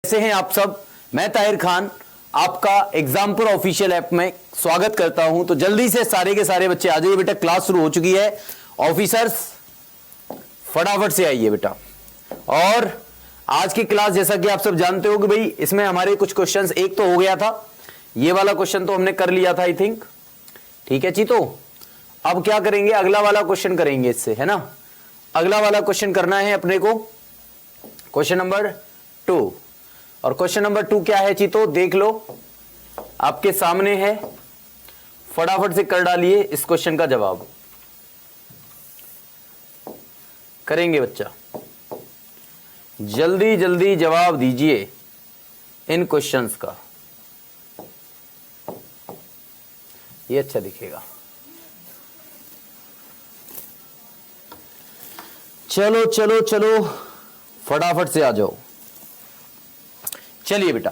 कैसे हैं आप सब। मैं ताहिर खान आपका एग्जामपुर ऑफिशियल ऐप में स्वागत करता हूं। तो जल्दी से सारे के सारे बच्चे आ जाइए बेटा, क्लास शुरू हो चुकी है। ऑफिसर्स फटाफट से आइए बेटा। और आज की क्लास जैसा कि आप सब जानते हो कि भाई इसमें हमारे कुछ क्वेश्चंस, एक तो हो गया था, ये वाला क्वेश्चन तो हमने कर लिया था आई थिंक, ठीक है चीतो। अब क्या करेंगे, अगला वाला क्वेश्चन करेंगे इससे, है ना। अगला वाला क्वेश्चन करना है अपने को, क्वेश्चन नंबर 2। और क्वेश्चन नंबर 2 क्या है चीतो, देख लो आपके सामने है, फटाफट से कर डालिए इस क्वेश्चन का जवाब। करेंगे बच्चा, जल्दी जल्दी जवाब दीजिए इन क्वेश्चंस का, ये अच्छा दिखेगा। चलो चलो चलो फटाफट से आ जाओ। चलिए बेटा,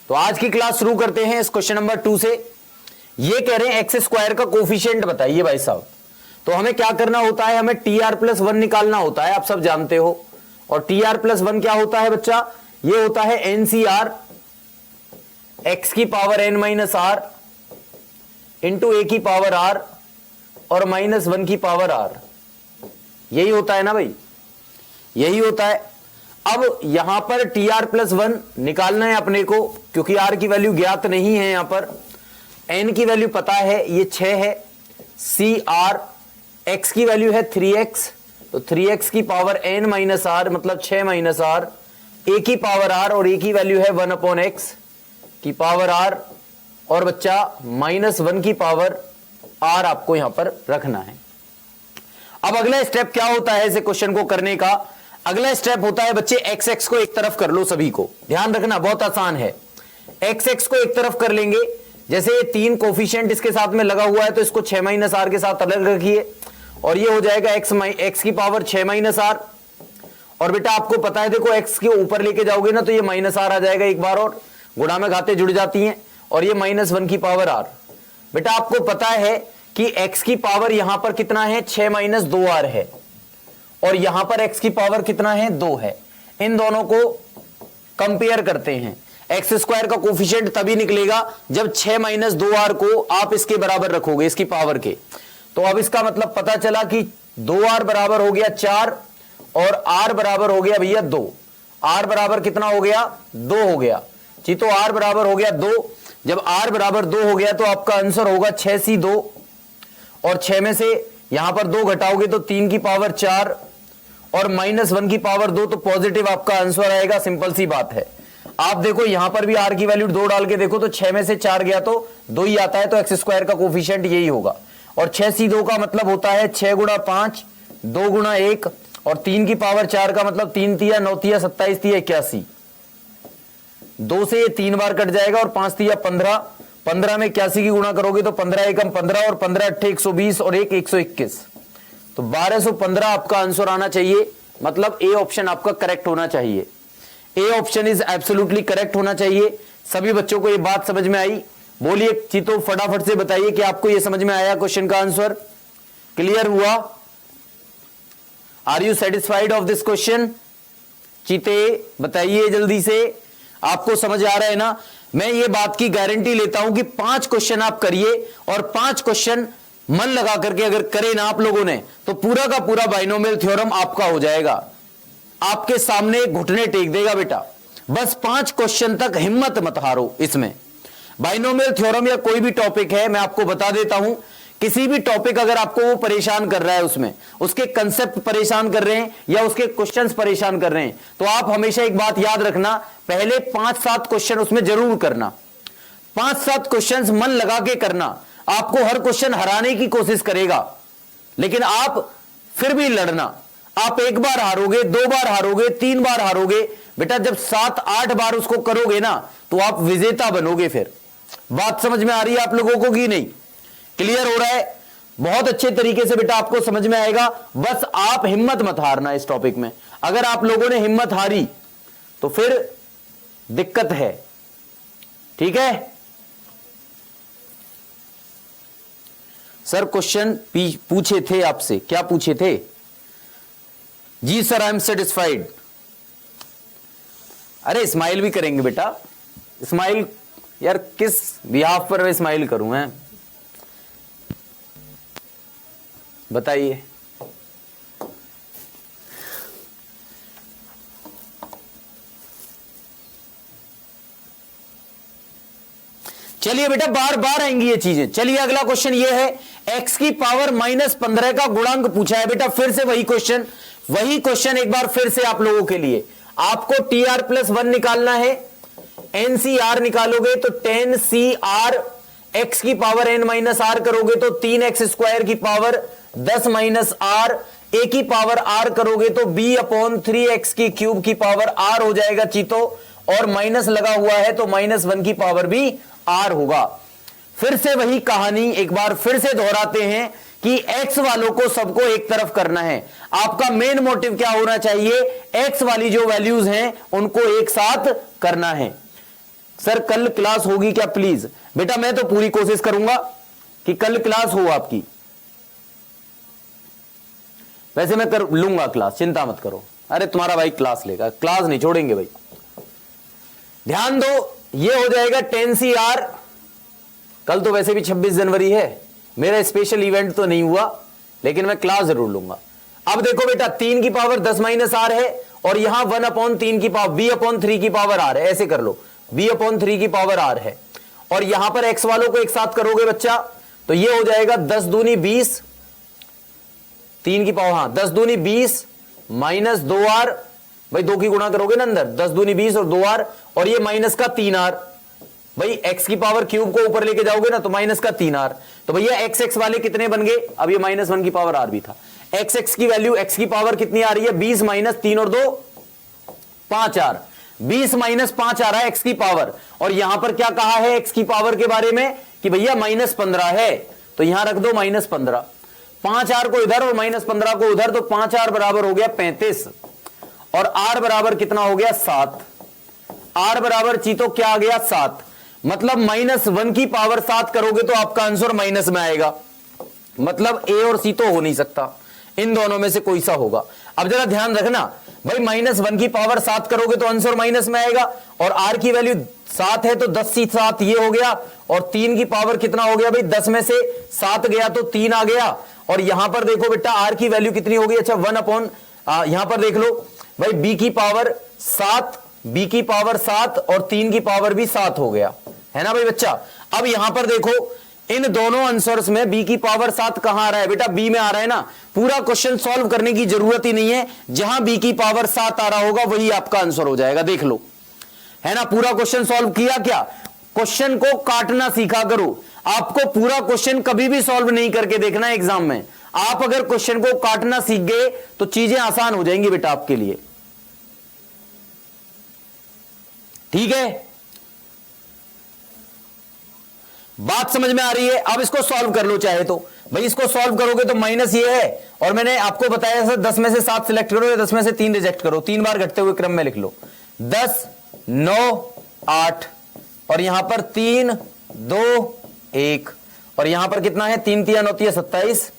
तो आज की क्लास शुरू करते हैं इस क्वेश्चन नंबर 2 से। ये कह रहे हैं एक्स स्क्वायर का कोफिशिएंट बताइए भाई साहब। तो हमें क्या करना होता है, हमें TR+1 निकालना होता है, आप सब जानते हो। और TR+1 क्या होता है बच्चा, ये होता है NCR x की पावर n-r इंटू a की पावर r और -1 की पावर r। यही होता है ना भाई, यही होता है। अब यहां पर TR+1 निकालना है अपने को, क्योंकि r की वैल्यू ज्ञात नहीं है, यहां पर n की वैल्यू पता है, ये 6 है। CR x की वैल्यू है 3x, तो 3x की पावर n-r मतलब 6 r, a की पावर r और a की वैल्यू है 1/x की पावर r और बच्चा -1 की पावर r आपको यहां पर रखना है। अब अगला स्टेप क्या होता है इसे क्वेश्चन को करने का, अगला स्टेप होता है बच्चे x को एक तरफ कर लो, सभी को ध्यान रखना, बहुत आसान है। x को एक तरफ कर लेंगे, जैसे 3 कोफिशिएंट इसके साथ में लगा हुआ है तो इसको 6 r के साथ अलग रखिए और ये हो जाएगा x की पावर 6 r। और बेटा आपको पता है, देखो x के ऊपर लेके जाओगे ना तो ये -r आ जाएगा, एक बार और गुणा में घाते जुड़ जाती हैं, और ये -1 की पावर r। बेटा आपको पता है कि x की पावर यहां पर कितना है, 6 - 2r है, और यहां पर x की पावर कितना है, 2 है। इन दोनों को कंपेयर करते हैं। एक्स स्क्वायर का कोफिशिएंट तभी निकलेगा जब 6 - 2r को आप इसके बराबर रखोगे, इसकी पावर के। तो अब इसका मतलब पता चला कि 2r बराबर हो गया 4 और r बराबर हो गया भैया 2। r बराबर कितना हो गया, 2 हो गया जी। तो r बराबर हो गया 2। जब r बराबर 2 हो गया तो आपका आंसर होगा 6c2, और 6 में से यहां पर 2 घटाओगे तो 3 की पावर 4 और -1 की पावर 2, तो पॉजिटिव आपका आंसर आएगा। सिंपल सी बात है। आप देखो यहां पर भी r की वैल्यू 2 डाल के देखो तो 6 में से 4 गया तो 2 ही आता है, तो एक्स स्क्वायर का कोफिशिएंट यही होगा। और 6c2 का मतलब होता है 6 × 5 2 × 1, और 3 की पावर 4 का मतलब 3 तिया 9 तिया 27 तिया 81। 2 से ये 3 बार कट जाएगा और 5 तिया 15, 15 में 81 की गुणा करोगे तो 15 एकम 15 और 15 अट्ठे 120 और 1 121, तो 1215 आपका आंसर आना चाहिए। मतलब ए ऑप्शन आपका करेक्ट होना चाहिए। A option is absolutely correct होना चाहिए। सभी बच्चों को ये बात समझ में आई? बोलिए चीतो, फटाफट से बताइए कि आपको ये समझ में आया, क्वेश्चन का आंसर क्लियर हुआ? Are you satisfied of this question? चीते बताइए जल्दी से, आपको समझ आ रहा है ना? मैं ये बात की गारंटी लेता हूं कि 5 क्वेश्चन आप करिए, और 5 क्वेश्चन मन लगा करके अगर करे ना आप लोगों ने, तो पूरा का पूरा बाइनोमियल थ्योरम आपका हो जाएगा। आपके सामने घुटने टेक देगा बेटा। बस 5 क्वेश्चन तक हिम्मत मत हारो। इसमें बाइनोमियल थ्योरम या कोई भी टॉपिक है, मैं आपको बता देता हूं, किसी भी टॉपिक अगर आपको वो परेशान कर रहा है, उसमें उसके कंसेप्ट परेशान कर रहे हैं या उसके क्वेश्चंस परेशान कर रहे हैं, तो आप हमेशा एक बात याद रखना, पहले 5-7 क्वेश्चन उसमें जरूर करना। 5-7 क्वेश्चंस मन लगा के करना। आपको हर क्वेश्चन हराने की कोशिश करेगा, लेकिन आप फिर भी लड़ना। आप 1 बार हारोगे, 2 बार हारोगे, 3 बार हारोगे, बेटा जब 7-8 बार उसको करोगे ना तो आप विजेता बनोगे। फिर बात समझ में आ रही है आप लोगों को कि नहीं? क्लियर हो रहा है? बहुत अच्छे तरीके से बेटा आपको समझ में आएगा। बस आप हिम्मत मत हारना इस टॉपिक में। अगर आप लोगों ने हिम्मत हारी तो फिर दिक्कत है, ठीक है? सर क्वेश्चन पूछे थे आपसे, क्या पूछे थे? जी सर, आई एम सेटिस्फाइड। अरे स्माइल भी करेंगे बेटा, स्माइल यार किस बिहाफ पर मैं स्माइल करूं हैं, बताइए। चलिए बेटा बार बार आएंगी ये चीजें। चलिए अगला क्वेश्चन ये है, x की पावर -15 का गुणांक पूछा है बेटा। फिर से वही क्वेश्चन एक बार फिर से आप लोगों के लिए। आपको TR+1 निकालना है, NCR निकालोगे तो 10CR, x की पावर n-r करोगे तो 3x² की पावर 10 - r, a की पावर r करोगे तो b/3x की क्यूब की पावर r हो जाएगा चीतो, और माइनस लगा हुआ है तो -1 की पावर भी r होगा। फिर से वही कहानी एक बार फिर से दोहराते हैं कि x वालों को सबको एक तरफ करना है। आपका मेन मोटिव क्या होना चाहिए, x वाली जो वैल्यूज हैं उनको एक साथ करना है। सर कल क्लास होगी क्या प्लीज? बेटा मैं तो पूरी कोशिश करूंगा कि कल क्लास हो आपकी, वैसे मैं कर लूंगा क्लास, चिंता मत करो। अरे तुम्हारा भाई क्लास लेगा, क्लास नहीं छोड़ेंगे भाई। ध्यान दो, ये हो जाएगा 10CR। कल तो वैसे भी 26 जनवरी है, मेरा स्पेशल इवेंट तो नहीं हुआ, लेकिन मैं क्लास जरूर लूंगा। अब देखो बेटा 3 की पावर 10 - r है, और यहां 1/3 की पावर b/3 की पावर r है, ऐसे कर लो, b/3 की पावर r है। और यहां पर x वालों को एक साथ करोगे बच्चा तो ये हो जाएगा 10 दूनी 20, 3 की पावर 10 दूनी 20 - 2r, भाई 2 की गुणा करोगे ना अंदर, 10 दूनी 20 और 2r, और ये माइनस का 3r, भाई x की पावर क्यूब को ऊपर लेके जाओगे ना तो माइनस का 3r। तो भैया x वाले कितने बन गए, अब ये -1 की पावर r भी था। x की वैल्यू, x की पावर कितनी आ रही है, 20 - 3 और 2 5r, 20 - 5 आ रहा है x की पावर। और यहां पर क्या कहा है x की पावर के बारे में कि भैया -15 है, तो यहां रख दो -15, 5r को इधर और -15 को उधर, तो 5r बराबर हो गया 35, और r बराबर कितना हो गया 7। r बराबर चीतो क्या आ गया 7, मतलब -1 की पावर 7 करोगे तो आपका आंसर माइनस में आएगा। मतलब a और c तो हो नहीं सकता, इन दोनों में से कोई सा होगा। अब जरा ध्यान रखना भाई, -1 की पावर 7 करोगे तो आंसर माइनस में आएगा, और r की वैल्यू 7 है तो 10 × 7 ये हो गया, और 3 की पावर कितना हो गया भाई, 10 में से 7 गया तो 3 आ गया। और यहां पर देखो बेटा r की वैल्यू कितनी होगी, अच्छा 1/, यहां पर देख लो भाई b की पावर 7, b की पावर 7 और 3 की पावर भी 7 हो गया, है ना भाई बच्चा। अब यहां पर देखो इन दोनों आंसर्स में b की पावर 7 कहां आ रहा है बेटा, b में आ रहा है ना। पूरा क्वेश्चन सॉल्व करने की जरूरत ही नहीं है, जहां b की पावर 7 आ रहा होगा वही आपका आंसर हो जाएगा, देख लो, है ना। पूरा क्वेश्चन सॉल्व किया क्या, क्वेश्चन को काटना सीखा करो। आपको पूरा क्वेश्चन कभी भी सॉल्व नहीं करके देखना है एग्जाम में। आप अगर क्वेश्चन को काटना सीख गए तो चीजें आसान हो जाएंगी बेटा आपके लिए, ठीक है। बात समझ में आ रही है। अब इसको सॉल्व कर लो चाहे तो, भाई इसको सॉल्व करोगे तो माइनस ये है, और मैंने आपको बताया सर 10 में से 7 सिलेक्ट करो या 10 में से 3 रिजेक्ट करो, 3 बार घटते हुए क्रम में लिख लो, 10 9 8, और यहां पर 3 2 1, और यहां पर कितना है, 3 3 9 27।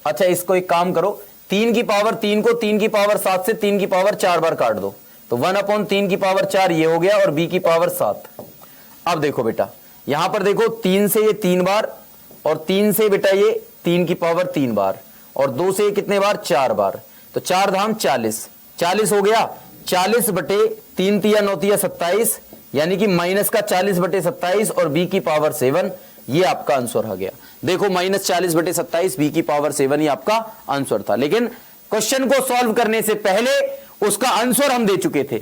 अच्छा इसको एक काम करो, 3 की पावर 3 को 3 की पावर 7 से 3 की पावर 4 बार काट दो, तो 1/3 की पावर 4 ये हो गया, और b की पावर 7। अब देखो बेटा यहां पर देखो 3 से ये 3 बार, और 3 से बेटा ये 3 की पावर 3 बार, और 2 से ये कितने बार, 4 बार, तो 4 धाम 40, 40 हो गया। 40 बटे 3 3 9 27, यानी कि माइनस का 40 बटे 27 और b की पावर 7, ये आपका आंसर आ गया। देखो -40 बटे 27, b की पावर 7 ही आपका आंसर था, लेकिन क्वेश्चन को सॉल्व करने से पहले उसका आंसर हम दे चुके थे।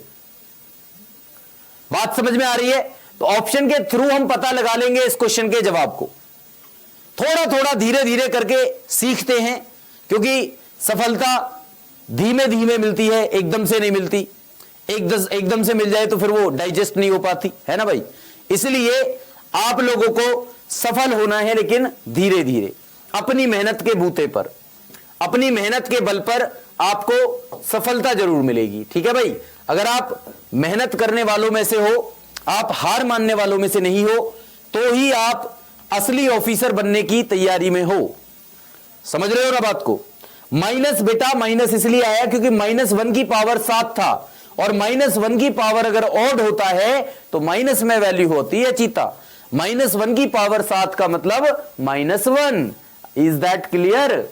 बात समझ में आ रही है। तो ऑप्शन के थ्रू हम पता लगा लेंगे इस क्वेश्चन के जवाब को, थोड़ा थोड़ा धीरे धीरे करके सीखते हैं, क्योंकि सफलता धीमे धीमे मिलती है, एकदम से नहीं मिलती। एकदम से मिल जाए तो फिर वो डाइजेस्ट नहीं हो पाती, है ना भाई। इसलिए आप लोगों को सफल होना है, लेकिन धीरे धीरे, अपनी मेहनत के बूते पर, अपनी मेहनत के बल पर आपको सफलता जरूर मिलेगी, ठीक है भाई। अगर आप मेहनत करने वालों में से हो, आप हार मानने वालों में से नहीं हो, तो ही आप असली ऑफिसर बनने की तैयारी में हो। समझ रहे हो ना बात को। माइनस बेटा माइनस इसलिए आया क्योंकि -1 की पावर 7 था, और -1 की पावर अगर ऑड होता है तो माइनस में वैल्यू होती है चीता। -1 की पावर 7 का मतलब -1। Is that clear?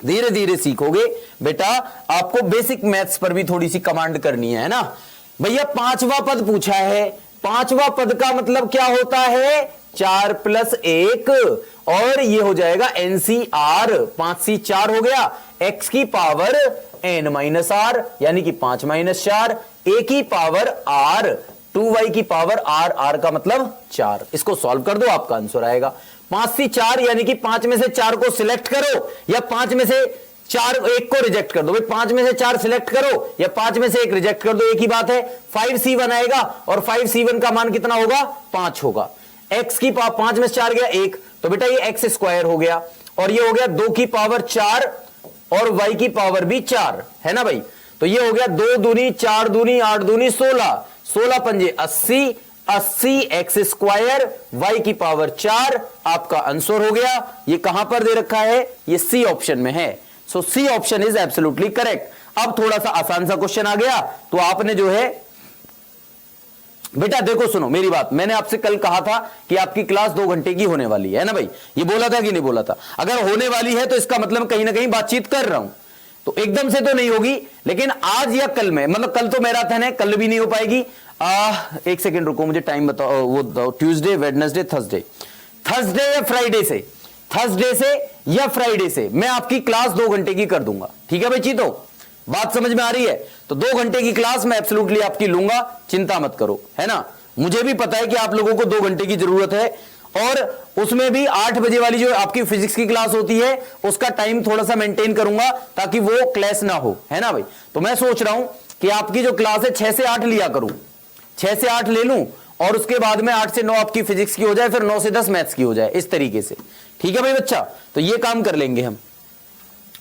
धीरे धीरे सीखोगे बेटा, आपको बेसिक मैथ्स पर भी थोड़ी सी कमांड करनी है ना भैया। पांचवा पद पूछा है, पांचवा पद का मतलब क्या होता है? 4 + 1 और ये हो जाएगा NCR। 5 C 4 हो गया, x की पावर n-r यानी कि 5 - 4, a की पावर r, 2y की पावर r, r का मतलब 4। इसको सॉल्व कर दो, आपका आंसर आएगा 5 C 4 यानी कि 5 में से 4 को सिलेक्ट करो या 5 में से 4 1 को रिजेक्ट कर दो। भाई 5 में से 4 सिलेक्ट करो या 5 में से 1 रिजेक्ट कर दो, एक ही बात है। 5C1 आएगा और 5C1 का मान कितना होगा? 5 होगा। x की पावर 5 में से 4 गया 1, तो बेटा ये x² हो गया और ये हो गया 2 की पावर 4 और y की पावर भी 4 है ना भाई। तो ये हो गया 2 दूनी 4 दूनी 8 दूनी 16, 16 पंजे 80, 80 x² y की पावर 4 आपका आंसर हो गया। ये कहां पर दे रखा है? ये सी ऑप्शन में है। So C option is absolutely correct. अब थोड़ा सा आसान सा क्वेश्चन आ गया, तो आपने जो है बेटा देखो सुनो मेरी बात, मैंने आपसे कल कहा था कि आपकी क्लास 2 घंटे की होने वाली है ना भाई, ये बोला था कि नहीं बोला था? अगर होने वाली है तो इसका मतलब कहीं ना कहीं बातचीत कर रहा हूं, तो एकदम से तो नहीं होगी, लेकिन आज या कल में, मतलब कल तो मैराथन है, कल भी नहीं हो पाएगी। एक सेकेंड रुको, मुझे टाइम बताओ। वो ट्यूसडे, वेडनेसडे, थर्सडे, थर्सडे या फ्राइडे से, थर्सडे से या फ्राइडे से मैं आपकी क्लास 2 घंटे की कर दूंगा। ठीक है भाई चीतो, बात समझ में आ रही है? तो 2 घंटे की क्लास मैं एब्सोल्युटली आपकी लूंगा, चिंता मत करो, है ना। मुझे भी पता है कि आप लोगों को 2 घंटे की जरूरत है, और उसमें भी 8 बजे वाली जो आपकी फिजिक्स की क्लास होती है उसका टाइम थोड़ा सा मेंटेन करूंगा ताकि वो क्लैश ना हो, है ना भाई। तो मैं सोच रहा हूं कि आपकी जो क्लास है 6 से 8 लिया करूं, 6 से 8 ले लूं और उसके बाद में 8 से 9 आपकी फिजिक्स की हो जाए, फिर 9 से 10 मैथ्स की हो जाए, इस तरीके से। ठीक है भाई बच्चा, तो ये काम कर लेंगे हम।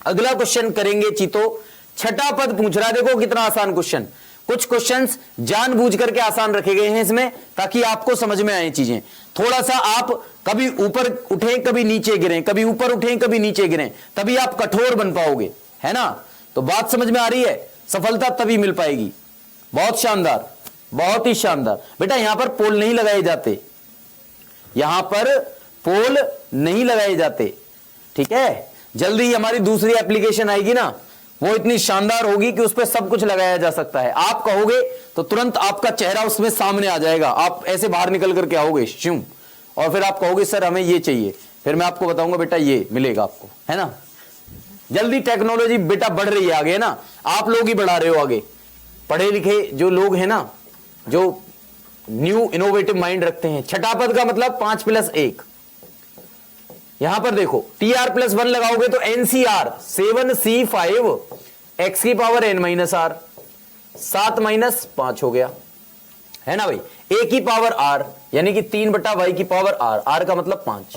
अगला क्वेश्चन करेंगे चीतो, छठा पद पूछ रहा है। देखो कितना आसान क्वेश्चन, कुछ क्वेश्चंस जानबूझ करके आसान रखे गए हैं इसमें ताकि आपको समझ में आए चीजें। थोड़ा सा आप कभी ऊपर उठें कभी नीचे गिरें, कभी ऊपर उठें कभी नीचे गिरें, तभी आप कठोर बन पाओगे, है ना। तो बात समझ में आ रही है? सफलता तभी मिल पाएगी। बहुत शानदार, बहुत ही शानदार। बेटा यहां पर पोल नहीं लगाए जाते, यहां पर पोल नहीं लगाए जाते, ठीक है। जल्दी हमारी दूसरी एप्लीकेशन आएगी ना, वो इतनी शानदार होगी कि उस पर सब कुछ लगाया जा सकता है। आप कहोगे तो तुरंत आपका चेहरा उसमें सामने आ जाएगा, आप ऐसे बाहर निकल करके आओगे श्यूं, और फिर आप कहोगे सर हमें ये चाहिए, फिर मैं आपको बताऊंगा बेटा ये मिलेगा आपको, है ना। जल्दी टेक्नोलॉजी बेटा बढ़ रही है आगे, ना आप लोग ही बढ़ा रहे हो आगे। पढ़े लिखे जो लोग हैं ना, जो न्यू इनोवेटिव माइंड रखते हैं। छठा पद का मतलब 5 + 1। यहां पर देखो TR+1 लगाओगे तो NCR 7C5 x की पावर n-r 7 - 5 हो गया, है ना भाई। a की पावर r यानी कि 3/y की पावर r का मतलब 5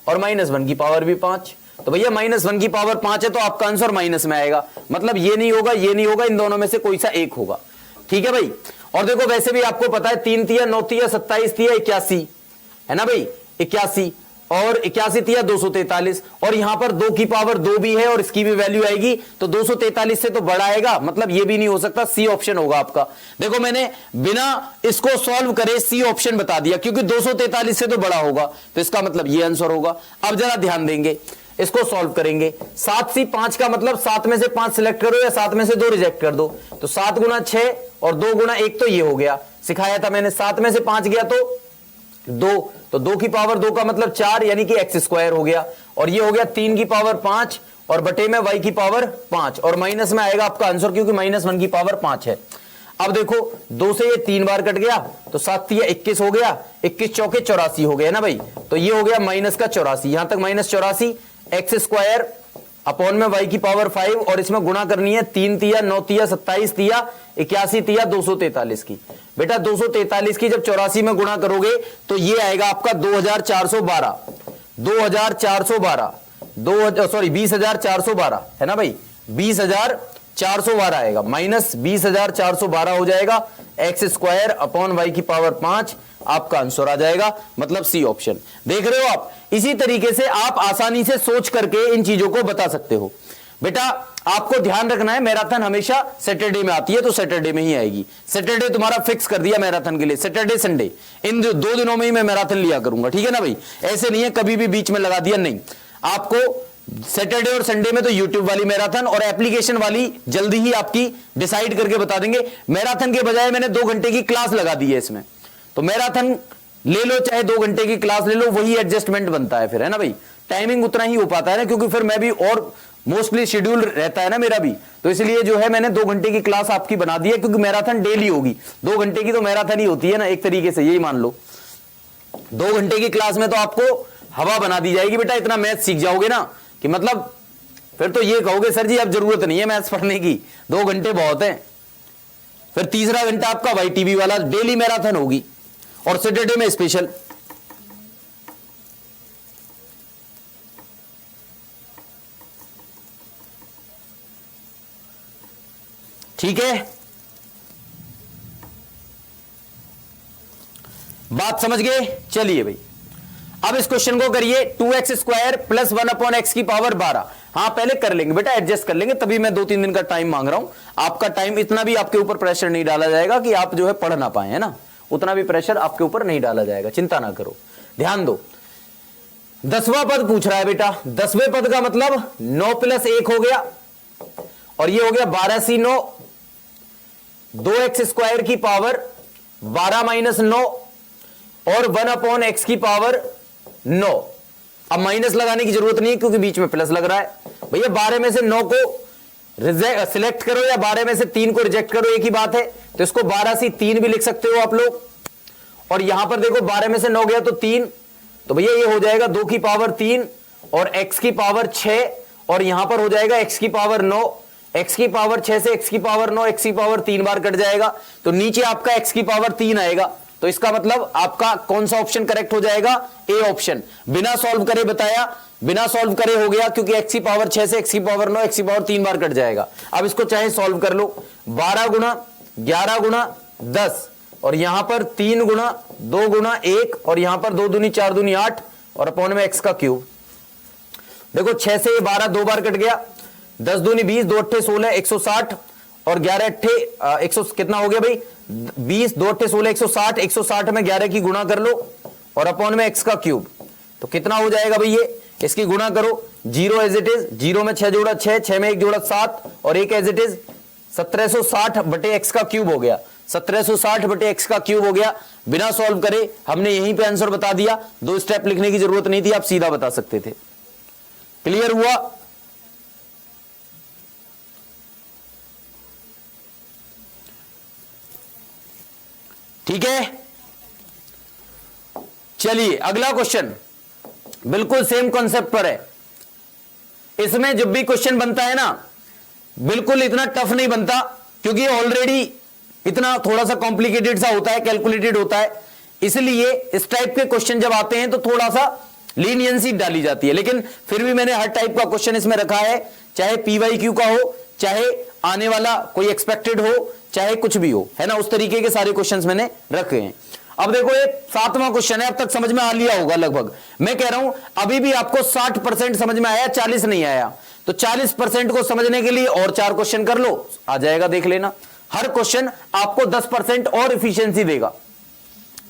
और -1 की पावर भी 5। तो भैया -1 की पावर 5 है तो आपका आंसर माइनस में आएगा, मतलब ये नहीं होगा ये नहीं होगा, इन दोनों में से कोई सा एक होगा। ठीक है भाई। और देखो वैसे भी आपको पता है 3 तिया 9 तिया 27 तिया 81, है ना भाई, 81 और 81 तिया 243, और यहां पर 2 की पावर 2 भी है और इसकी भी वैल्यू आएगी, तो 243 से तो बड़ा आएगा, मतलब ये भी नहीं हो सकता, सी ऑप्शन होगा आपका। देखो मैंने बिना इसको सॉल्व करे सी ऑप्शन बता दिया, क्योंकि 243 से तो बड़ा होगा, तो इसका मतलब ये आंसर होगा। अब जरा ध्यान देंगे, इसको सॉल्व करेंगे। 7C5 का मतलब 7 में से 5 सिलेक्ट करो या 7 में से 2 रिजेक्ट कर दो, तो 7 × 6 और 2 × 1 तो ये हो गया, सिखाया था मैंने। 7 में से 5 गया तो 2, तो 2 की पावर 2 का मतलब 4 यानी कि x² हो गया, और ये हो गया 3 की पावर 5 और बटे में y की पावर 5, और माइनस में आएगा आपका आंसर क्योंकि -1 की पावर 5 है। अब देखो 2 से ये 3 बार कट गया तो 7 तिया 21 हो गया, 21 चौके 84 हो गया ना भाई, तो ये हो गया -84, यहां तक -84 x² अपॉन में y की पावर 5, और इसमें गुणा करनी है 3 तिया 9 तिया 27 तिया 81 तिया 243 की। बेटा 243 की जब 84 में गुणा करोगे तो ये आएगा आपका 2412, 20412 है ना भाई, 20412 आएगा, -20412 हो जाएगा। x² अपॉन y की पावर 5 आपका आंसर आ जाएगा, मतलब सी ऑप्शन। देख रहे हो आप, इसी तरीके से आप आसानी से सोच करके इन चीजों को बता सकते हो। बेटा आपको ध्यान रखना है मैराथन हमेशा सैटरडे में आती है, तो सैटरडे में ही आएगी। सैटरडे तुम्हारा फिक्स कर दिया मैराथन के लिए, सैटरडे संडे इन दो दिनों में ही मैं मैराथन लिया करूंगा, ठीक है ना भाई। ऐसे नहीं है कभी भी बीच में लगा दिया, नहीं। आपको सैटरडे और संडे में तो यूट्यूब वाली मैराथन और एप्लीकेशन वाली जल्दी ही आपकी डिसाइड करके बता देंगे। मैराथन के बजाय मैंने 2 घंटे की क्लास लगा दी है इसमें, तो मैराथन ले लो चाहे 2 घंटे की क्लास ले लो, वही एडजस्टमेंट बनता है फिर, है ना भाई। टाइमिंग उतना ही हो पाता है ना, क्योंकि फिर मैं भी और मोस्टली शेड्यूल रहता है ना मेरा भी, तो इसलिए जो है मैंने 2 घंटे की क्लास आपकी बना दी है, क्योंकि मैराथन डेली होगी। 2 घंटे की तो मैराथन ही होती है ना एक तरीके से, यही मान लो। 2 घंटे की क्लास में तो आपको हवा बना दी जाएगी बेटा, इतना मैथ सीख जाओगे ना कि मतलब फिर तो ये कहोगे सर जी अब जरूरत नहीं है मैथ्स पढ़ने की, 2 घंटे बहुत है। फिर तीसरा घंटा आपका भाई टीवी वाला डेली मैराथन होगी, और सैटरडे में स्पेशल। ठीक है, बात समझ गए। चलिए भाई अब इस क्वेश्चन को करिए, 2x स्क्वायर प्लस 1/x की पावर 12। हाँ पहले कर लेंगे बेटा, एडजस्ट कर लेंगे, तभी मैं 2-3 दिन का टाइम मांग रहा हूं। आपका टाइम इतना भी आपके ऊपर प्रेशर नहीं डाला जाएगा कि आप जो है पढ़ ना पाए, है ना, उतना भी प्रेशर आपके ऊपर नहीं डाला जाएगा, चिंता ना करो। ध्यान दो, 10वां पद पूछ रहा है बेटा। 10वें पद का मतलब 9 + 1 हो गया, और ये हो गया 12c9, 2x स्क्वायर की पावर 12 - 9 और 1/x की पावर 9। अब माइनस लगाने की जरूरत नहीं है क्योंकि बीच में प्लस लग रहा है। भैया 12 में से 9 को सिलेक्ट करो या 12 में से 3 को रिजेक्ट करो, एक ही बात है। तो इसको 12c3 भी लिख सकते हो आप लोग। और यहां पर देखो 12 में से 9 गया तो 3, तो भैया ये हो जाएगा 2 की पावर 3 और x की पावर 6, और यहां पर हो जाएगा x की पावर 9। x की पावर 6 से x की पावर 9, x की पावर 3 बार कट जाएगा, तो नीचे आपका x की पावर 3 आएगा। तो इसका मतलब आपका कौन सा ऑप्शन करेक्ट हो जाएगा? A option. बिना सॉल्व करे बताया, बिना सॉल्व करे हो गया, क्योंकि x की पावर 6 से x की पावर 9, x की पावर 3 बार कट जाएगा। अब इसको चाहे सॉल्व कर लो, 12 गुणा 11 गुणा 10, और यहां पर 3 गुणा 2 गुणा 1, और यहां पर 2 दूनी 4 दूनी 8, और अपॉन में x का क्यूब। देखो 6 से 12 2 बार कट गया, 10 दूनी 20, 2 अट्ठे 16, 160, और 11 अट्ठे 100 कितना हो गया भाई 20, 2 अट्ठे 16, 160, 160 में 11 की गुणा कर लो और अपॉन में x का क्यूब। तो कितना हो जाएगा भाई ये, इसकी गुणा करो, 0 एज इट इज, 0 में 6 जोड़ा 6, 6 में 1 जोड़ा 7, और 1 एज इट इज 1760 बटे x का क्यूब हो गया। 1760 बटे x का क्यूब हो गया। बिना सॉल्व करे हमने यहीं पे आंसर बता दिया, 2 स्टेप लिखने की जरूरत नहीं थी, आप सीधा बता सकते थे। क्लियर हुआ? ठीक है, चलिए अगला क्वेश्चन बिल्कुल सेम कॉन्सेप्ट पर है। इसमें जब भी क्वेश्चन बनता है ना, बिल्कुल इतना टफ नहीं बनता, क्योंकि ऑलरेडी इतना थोड़ा सा कॉम्प्लिकेटेड सा होता है, कैलकुलेटेड होता है। इसलिए इस टाइप के क्वेश्चन जब आते हैं तो थोड़ा सा लीनियंसी डाली जाती है, लेकिन फिर भी मैंने हर टाइप का क्वेश्चन इसमें रखा है, चाहे पीवाईक्यू का हो, चाहे आने वाला कोई एक्सपेक्टेड हो, चाहे कुछ भी हो, है ना, उस तरीके के सारे क्वेश्चंस मैंने रखे हैं। अब देखो ये 7वां क्वेश्चन है, अब तक समझ में आ लिया होगा लगभग। मैं कह रहा हूं अभी भी आपको 60% समझ में आया, 40 नहीं आया, तो 40% को समझने के लिए और 4 क्वेश्चन कर लो, आ जाएगा, देख लेना। हर क्वेश्चन आपको 10% और इफिशियंसी देगा।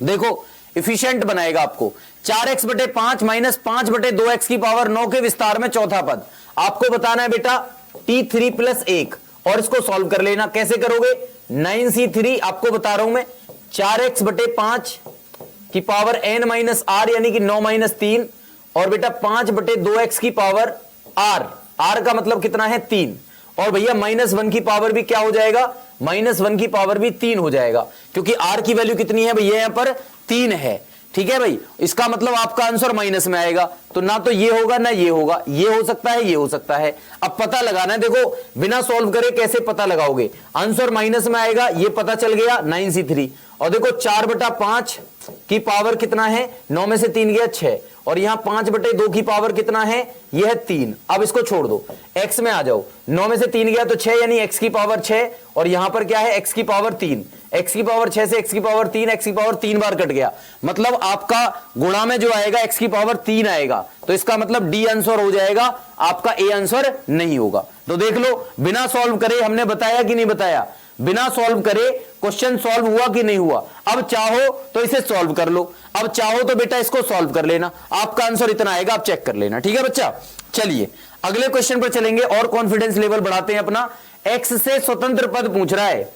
देखो इफिशियंट बनाएगा आपको। 4x बटे 5 माइनस 5 बटे 2x की पावर 9 के विस्तार में चौथा पद। आपको बताना है बेटा t3 + 1, और इसको सॉल्व कर लेना। कैसे करोगे? 9c3 आपको बता रहा हूं मैं, 4x बटे 5 की पावर n माइनस r यानी कि 9 - 3, और बेटा 5 बटे 2x की पावर r, r का मतलब कितना है 3, और भैया -1 की पावर भी क्या हो जाएगा, -1 की पावर भी 3 हो जाएगा, क्योंकि r की वैल्यू कितनी है भैया, यहां पर 3 है। ठीक है भाई, इसका मतलब आपका आंसर माइनस में आएगा, तो ना तो ये होगा ना ये होगा, ये हो सकता है, ये हो सकता है। अब पता लगाना है, देखो बिना सॉल्व करे कैसे पता लगाओगे। आंसर माइनस में आएगा, ये पता चल गया 9c3, और देखो 4/5 की पावर कितना है, 9 में से 3 गया 6, और यहां 5/2 की पावर कितना है, यह है 3। अब इसको छोड़ दो, x में आ जाओ, 9 में से 3 गया तो 6, यानी x की पावर 6, और यहां पर क्या है, x की पावर 3, x की पावर 6 से x की पावर 3, x की पावर 3 बार कट गया, मतलब आपका गुणा में जो आएगा x की पावर 3 आएगा, तो इसका मतलब d आंसर हो जाएगा, आपका a आंसर नहीं होगा। तो देख लो, बिना सॉल्व करे हमने बताया कि नहीं बताया, बिना सॉल्व करे क्वेश्चन सॉल्व हुआ कि नहीं हुआ। अब चाहो तो इसे सॉल्व कर लो, अब चाहो तो बेटा इसको सॉल्व कर लेना, आपका आंसर इतना आएगा, आप चेक कर लेना। ठीक है बच्चा, चलिए अगले क्वेश्चन पर चलेंगे और कॉन्फिडेंस लेवल बढ़ाते हैं अपना। एक्स से स्वतंत्र पद पूछ रहा है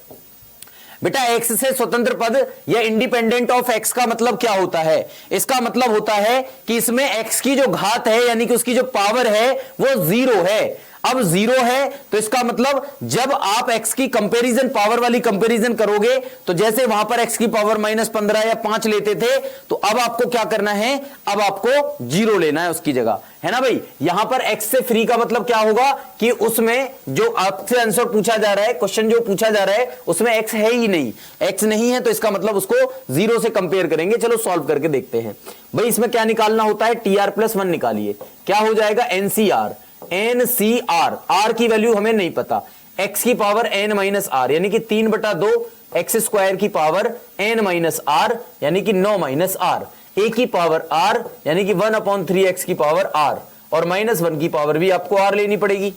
बेटा, एक्स से स्वतंत्र पद या इंडिपेंडेंट ऑफ एक्स का मतलब क्या होता है, इसका मतलब होता है कि इसमें एक्स की जो घात है यानी कि उसकी जो पावर है वो 0 है। अब 0 है तो इसका मतलब जब आप x की कंपैरिजन, पावर वाली कंपैरिजन करोगे, तो जैसे वहां पर x की पावर -15 या 5 लेते थे, तो अब आपको क्या करना है, अब आपको 0 लेना है उसकी जगह, है ना भाई। यहां पर x से फ्री का मतलब क्या होगा कि उसमें जो आपसे आंसर पूछा जा रहा है, क्वेश्चन जो पूछा जा रहा है उसमें x है ही नहीं, x नहीं है, तो इसका मतलब उसको 0 से कंपेयर करेंगे। चलो सॉल्व करके देखते हैं भाई। इसमें क्या निकालना होता है, TR+1 निकालिए, क्या हो जाएगा, NCR, R की वैल्यू हमें नहीं पता, x की पावर n-r यानी कि 3/2 x स्क्वायर की पावर n-r यानी कि 9 -r, a की पावर r यानी कि 1/3x की पावर r, और -1 की पावर भी आपको r लेनी पड़ेगी।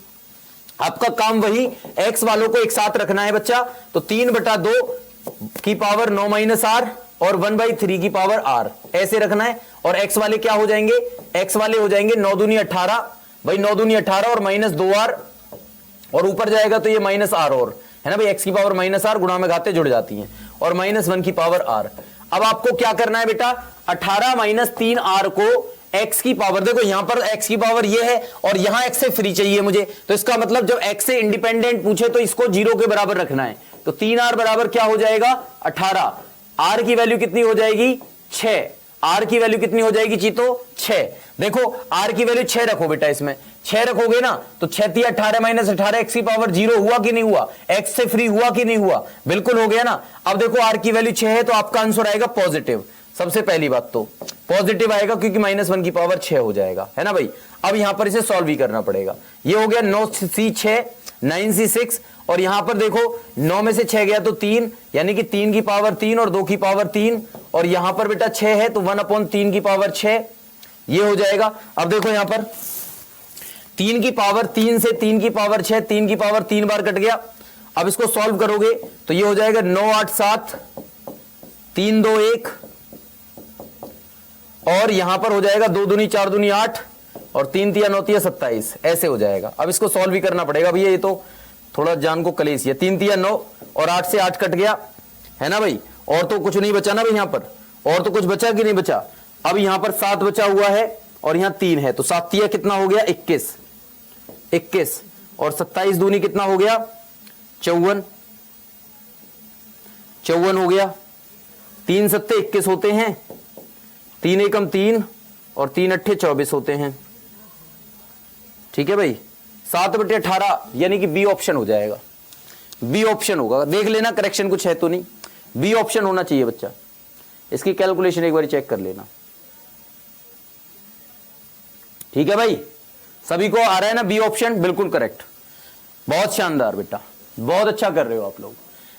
आपका काम वही x वालों को एक साथ रखना है बच्चा, तो 3/2 की पावर 9 -r और 1/3 की पावर r ऐसे रखना है, और x वाले क्या हो जाएंगे, x वाले हो जाएंगे 9 दूनी 18 भाई, 9 दूनी 18 और -2r, और ऊपर जाएगा तो ये -r और, है ना भाई, x की पावर -r, गुणा में घाते जुड़ जाती हैं, और -1 की पावर r। अब आपको क्या करना है बेटा, 18 - 3r को x की पावर, देखो यहां पर x की पावर ये है और यहां x से फ्री चाहिए मुझे, तो इसका मतलब जब x से इंडिपेंडेंट पूछे तो इसको 0 के बराबर रखना है, तो 3r बराबर क्या हो जाएगा, 18, r की वैल्यू कितनी हो जाएगी, 6, r की वैल्यू कितनी हो जाएगी चीतो, 6। देखो r की वैल्यू 6 रखो बेटा, इसमें 6 रखोगे ना, तो 6 × 18 - 18 x की पावर 0 हुआ कि नहीं हुआ, x से फ्री हुआ कि नहीं हुआ, बिल्कुल हो गया ना। अब देखो r की वैल्यू 6 है, तो आपका आंसर आएगा पॉजिटिव, सबसे पहली बात तो पॉजिटिव आएगा, क्योंकि -1 की पावर 6 हो जाएगा, है ना भाई। अब यहां पर इसे सॉल्व ही करना पड़ेगा, ये हो गया 9c 6, 9c 6, और यहां पर देखो 9 में से 6 गया तो 3, यानी कि 3 की पावर 3 और 2 की पावर 3, और यहां पर बेटा 6 है तो 1/3 की पावर 6, ये हो जाएगा। अब देखो यहां पर 3 की पावर 3 से 3 की पावर 6, 3 की पावर 3 बार कट गया। अब इसको सॉल्व करोगे तो ये हो जाएगा 9 8 7, 3 2 1, और यहां पर हो जाएगा 2 दूनी 4 दूनी 8, और 3 3 9 3 27, ऐसे हो जाएगा। अब इसको सॉल्व भी करना पड़ेगा भैया, ये तो थोड़ा जान को कलेश है। 3 3 9 और 8 से 8 कट गया, है ना भाई, और तो कुछ नहीं बचा ना भाई, यहां पर और तो कुछ बचा कि नहीं बचा। अब यहां पर 7 बचा हुआ है और यहां 3 है, तो 7 3 कितना हो गया, 21, 21, और 27 दूनी कितना हो गया, 54, 54 हो गया। 3 7 21 होते हैं, 3 एकम 3 और 3 अट्ठे 24 होते हैं, ठीक है भाई। 7/18 यानी कि बी ऑप्शन हो जाएगा, बी ऑप्शन होगा, देख लेना करेक्शन कुछ है तो नहीं, बी ऑप्शन होना चाहिए बच्चा। इसकी कैलकुलेशन एक बार चेक कर लेना, ठीक है भाई। सभी को आ रहा है ना बी ऑप्शन, बिल्कुल करेक्ट, बहुत शानदार बेटा, बहुत अच्छा कर रहे हो आप लोग।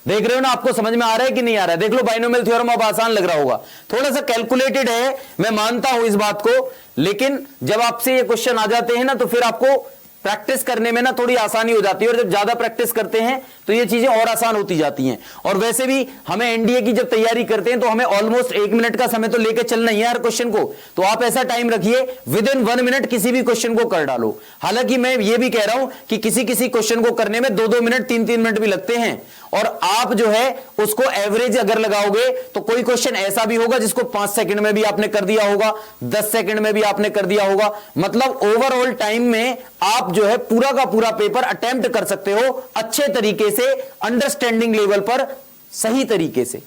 देख रहे हो ना, आपको समझ में आ रहा है कि नहीं आ रहा है। देख लो बाइनोमियल थ्योरम अब आसान लग रहा होगा, थोड़ा सा कैलकुलेटेड है, मैं मानता हूं इस बात को, लेकिन जब आपसे ये क्वेश्चन आ जाते हैं ना तो फिर आपको प्रैक्टिस करने में ना थोड़ी आसानी हो जाती है, और जब ज्यादा प्रैक्टिस करते हैं तो ये चीजें और आसान होती जाती हैं। और वैसे भी हमें एनडीए की जब तैयारी करते हैं तो हमें ऑलमोस्ट 1 मिनट का समय तो लेके चलना ही है हर क्वेश्चन को, तो आप ऐसा टाइम रखिए विद इन 1 मिनट किसी भी क्वेश्चन को कर डालो। हालांकि मैं ये भी कह रहा हूं कि किसी किसी क्वेश्चन को करने में 2-2 मिनट 3-3 मिनट भी लगते हैं, और आप जो है उसको एवरेज अगर लगाओगे तो कोई क्वेश्चन ऐसा भी होगा जिसको 5 सेकंड में भी आपने कर दिया होगा, 10 सेकंड में भी आपने कर दिया होगा। मतलब ओवरऑल टाइम में आप जो है पूरा का पूरा पेपर अटेम्प्ट कर सकते हो अच्छे तरीके से, अंडरस्टैंडिंग लेवल पर सही तरीके से।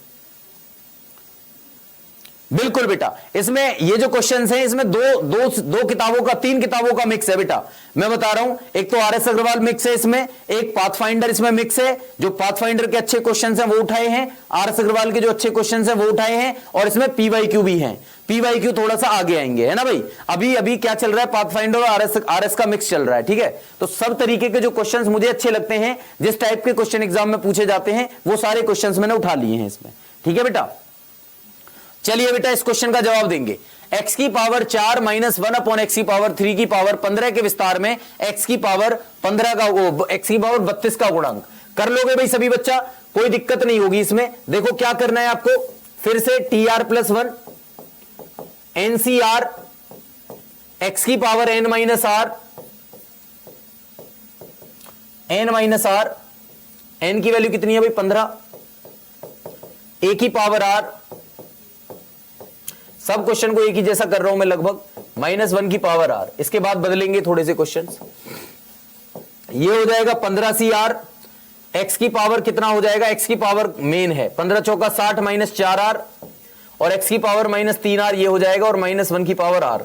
बिल्कुल बेटा, इसमें ये जो क्वेश्चंस हैं इसमें दो किताबों का, 3 किताबों का मिक्स है बेटा। मैं बता रहा हूं, एक तो आर एस अग्रवाल मिक्स है इसमें, एक पाथफाइंडर इसमें मिक्स है। जो पाथफाइंडर के अच्छे क्वेश्चंस हैं वो उठाए हैं, आर एस अग्रवाल के जो अच्छे क्वेश्चंस हैं वो उठाए हैं, और इसमें पीवाईक्यू भी हैं। पीवाईक्यू थोड़ा सा आगे आएंगे, है ना भाई। अभी क्या चल रहा है, पाथफाइंडर और आरएस का मिक्स चल रहा है, ठीक है। तो सब तरीके के जो क्वेश्चंस मुझे अच्छे लगते हैं, जिस टाइप के क्वेश्चन एग्जाम में पूछे जाते हैं, वो सारे क्वेश्चंस मैंने उठा लिए हैं इसमें, ठीक है बेटा। चलिए बेटा इस क्वेश्चन का जवाब देंगे। x की पावर 4 माइनस 1 अपॉन x की पावर 3 की पावर 15 के विस्तार में x की पावर 15 का x की पावर 32 का गुणांक कर लोगे भाई सभी बच्चा, कोई दिक्कत नहीं होगी इसमें। देखो क्या करना है आपको, फिर से tr+1 NCR x की power n minus r, n की वैल्यू कितनी है भाई 15, a की पावर r, सब क्वेश्चन को एक ही जैसा कर रहा हूं मैं लगभग, -1 की पावर r। इसके बाद बदलेंगे थोड़े से क्वेश्चन, ये हो जाएगा 15CR, x की पावर कितना हो जाएगा, x की पावर मेन है 15 चौका 60 माइनस 4r, और x की पावर -3r ये हो जाएगा, और -1 की पावर r।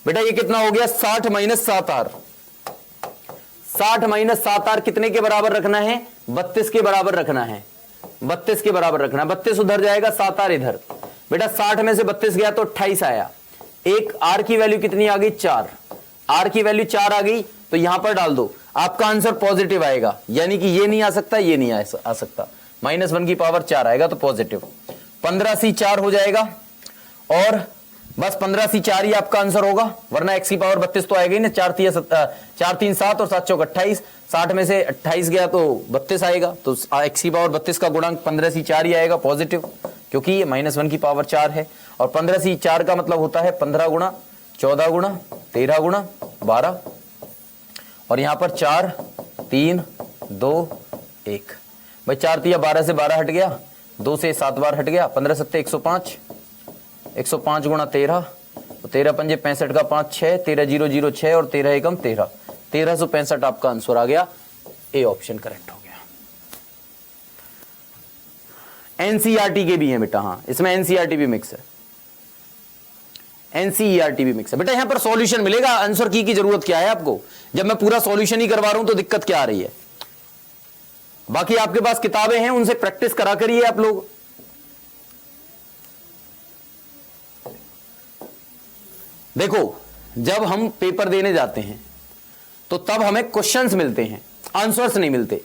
बेटा ये कितना हो गया 60 माइनस 7r, 60 माइनस 7r कितने के बराबर रखना है, 32 के बराबर रखना है, 32 के बराबर रखना है। 32 उधर जाएगा, 7r इधर। बेटा 60 में से 32 गया तो 28 आया। एक आर की वैल्यू कितनी आ गई 4, आर की वैल्यू 4 आ गई, तो यहां पर डाल दो, आपका आंसर पॉजिटिव आएगा। यानी कि ये नहीं आ सकता, ये नहीं आ सकता, -1 की पावर 4 आएगा तो पॉजिटिव। 15C4 हो जाएगा, और बस 15C4 ही आपका आंसर होगा, वरना x की पावर 32 तो आएगा ही ना। 4 3 7 और 7 चौक 28, 60 में से 28 गया तो 32 आएगा, तो x की पावर 32 का गुणांक 15C4 ही आएगा पॉजिटिव, क्योंकि ये -1 की पावर 4 है। और 15C4 का मतलब होता है 15 गुणा 14 गुणा 13 गुणा 12, और यहां पर 4 3 2 1 भाई, 4 3 12 से 12 हट गया, 2 से 7 बार हट गया, 15 7 105, 105 गुणा 13, 13 पंजे 65 का 5 6, 13 0 0 6 और 13 एकम 13, 1365 आपका आंसर आ गया। ए ऑप्शन करेक्ट हो गया। एनसीईआरटी के भी हैं बेटा, हाँ इसमें एनसीईआरटी भी मिक्स है, एनसीईआरटी भी मिक्स है बेटा। यहां पर सॉल्यूशन मिलेगा, आंसर की जरूरत क्या है आपको, जब मैं पूरा सॉल्यूशन ही करवा रहा हूं तो दिक्कत क्या आ रही है। बाकी आपके पास किताबें हैं, उनसे प्रैक्टिस करा करिए आप लोग। देखो जब हम पेपर देने जाते हैं तो तब हमें क्वेश्चंस मिलते हैं, आंसर्स नहीं मिलते।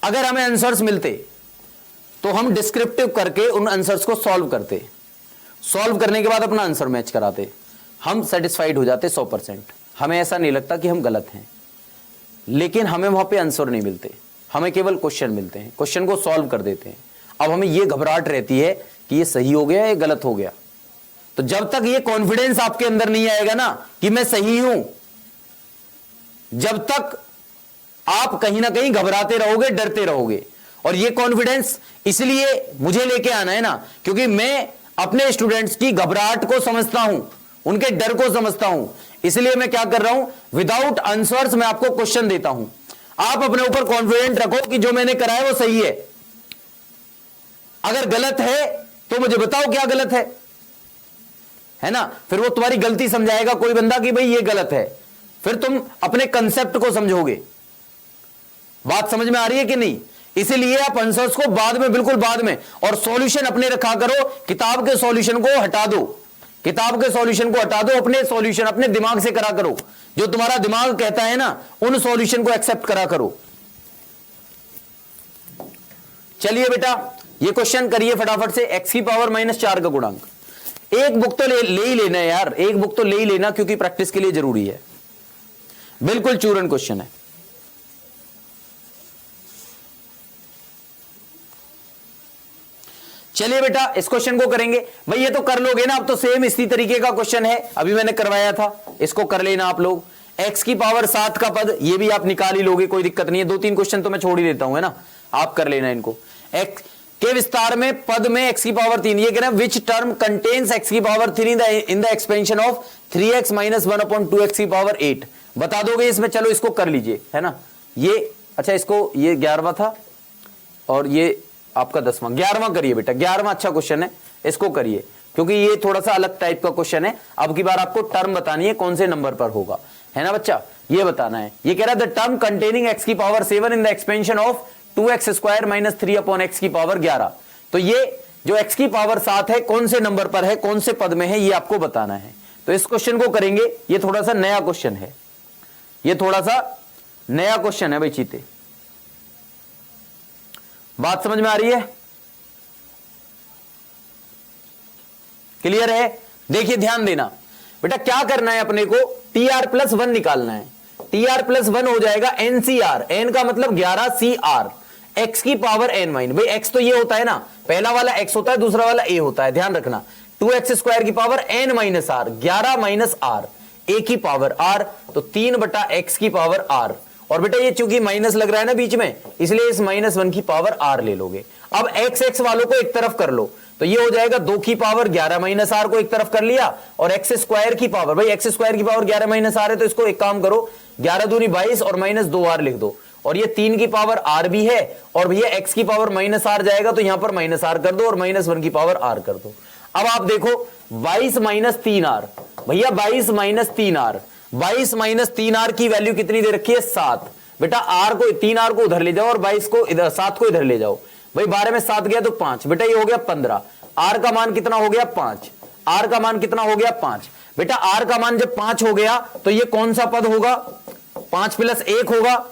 अगर हमें आंसर्स मिलते तो हम डिस्क्रिप्टिव करके उन आंसर्स को सॉल्व करते, सॉल्व करने के बाद अपना आंसर मैच कराते, हम सेटिस्फाइड हो जाते 100%। हमें ऐसा नहीं लगता कि हम गलत हैं, लेकिन हमें वहां पे आंसर नहीं मिलते, हमें केवल क्वेश्चन मिलते हैं, क्वेश्चन को सॉल्व कर देते हैं। अब हमें यह घबराहट रहती है कि ये सही हो गया या गलत हो गया। तो जब तक ये कॉन्फिडेंस आपके अंदर नहीं आएगा ना कि मैं सही हूं, जब तक आप कहीं ना कहीं घबराते रहोगे, डरते रहोगे। और ये कॉन्फिडेंस इसलिए मुझे लेके आना है ना, क्योंकि मैं अपने स्टूडेंट्स की घबराहट को समझता हूं, उनके डर को समझता हूं। इसलिए मैं क्या कर रहा हूं, विदाउट आंसर्स मैं आपको क्वेश्चन देता हूं। आप अपने ऊपर कॉन्फिडेंट रखो कि जो मैंने करा है वो सही है। अगर गलत है तो मुझे बताओ क्या गलत है ना। फिर वो तुम्हारी गलती समझाएगा कोई बंदा कि भाई ये गलत है, फिर तुम अपने कंसेप्ट को समझोगे। बात समझ में आ रही है कि नहीं। इसीलिए आप आंसर्स को बाद में, बिल्कुल बाद में, और सॉल्यूशन अपने रखा करो। किताब के सॉल्यूशन को हटा दो, किताब के सॉल्यूशन को हटा दो, अपने सॉल्यूशन अपने दिमाग से करा करो। जो तुम्हारा दिमाग कहता है ना, उन सॉल्यूशन को एक्सेप्ट करा करो। चलिए बेटा ये क्वेश्चन करिए फटाफट से। x की पावर -4 का गुणांक। एक बुक तो ले ही लेना है यार, एक बुक तो ले ही लेना, क्योंकि प्रैक्टिस के लिए जरूरी है। बिल्कुल चूरन क्वेश्चन है। चलिए बेटा इस क्वेश्चन को करेंगे। भाई ये तो कर लोगे ना, अब तो सेम इसी तरीके का क्वेश्चन है, अभी मैंने करवाया था, इसको कर लेना आप लोग। x की पावर 7 का पद, ये भी आप निकाल ही लोगे, कोई दिक्कत नहीं है। 2-3 क्वेश्चन तो मैं छोड़ ही देता हूं, है ना, आप कर लेना इनको। x के विस्तार में पद में x की पावर 3, ये कह रहे हैं विच टर्म कंटेन्स x की power 3 in the expansion of 3x - 1 upon 2x की पावर 8। बता दोगे इसमें, चलो इसको कर लीजिए, है ना। ये अच्छा, इसको ये 11वां था और ये आपका 10वां, 11वां करिए बेटा, 11वां अच्छा क्वेश्चन है, इसको करिए। क्योंकि ये थोड़ा सा अलग टाइप का क्वेश्चन है। अब की बार आपको टर्म बतानी है कौन से नंबर पर होगा, है ना बच्चा, ये बताना है। ये कह रहा है द टर्म कंटेनिंग x की power 7 in the expansion of 2x square minus 3 upon x की पावर 11। तो ये जो x की पावर 7 है कौन से नंबर पर है, कौन से पद में है, ये आपको बताना है। तो इस क्वेश्चन को करेंगे, ये थोड़ा सा नया क्वेश्चन है, ये थोड़ा सा नया क्वेश्चन है भाई चीते। बात समझ में आ रही है, क्लियर है? देखिए ध्यान देना बेटा, क्या करना है अपने को, tr+1 निकालना है। tr+1 हो जाएगा ncr, n का मतलब 11cr, x की पावर n माइन, भाई x तो ये होता है ना, पहला वाला x होता है, दूसरा वाला a होता है, ध्यान रखना। 2x स्क्वायर की power n minus r, 11 minus r, a की पावर r, तो 3/x की पावर r। और बेटा ये चूंकि माइनस लग रहा है ना बीच में, इसलिए इस -1 की पावर r ले लोगे। अब x वालों को एक तरफ कर लो, तो ये हो जाएगा 2 की पावर 11 माइनस r को एक तरफ कर लिया, और x स्क्वायर की पावर, भाई x स्क्वायर की पावर 11 माइनस r है, तो इसको एक काम करो, 11 दूनी 22 और -2r लिख दो, और ये 3 की पावर r भी है, और भैया x की पावर -r जाएगा, तो यहां पर -r कर दो और -1 की पावर r कर दो। अब आप देखो 22 माइनस 3r, भैया 22 माइनस 3r, 22 माइनस 3r की वैल्यू कितनी दे रखी है, 7। बेटा r को 3r को उधर ले जाओ और 22 को इधर, 7 को इधर ले जाओ, भाई 12 में 7 गया तो 5, बेटा ये हो गया 15। r का मान कितना हो गया, 5। r का मान कितना हो गया, 5। बेटा r का मान जब 5 हो गया तो ये कौन सा पद होगा, 5 + 1 होगा,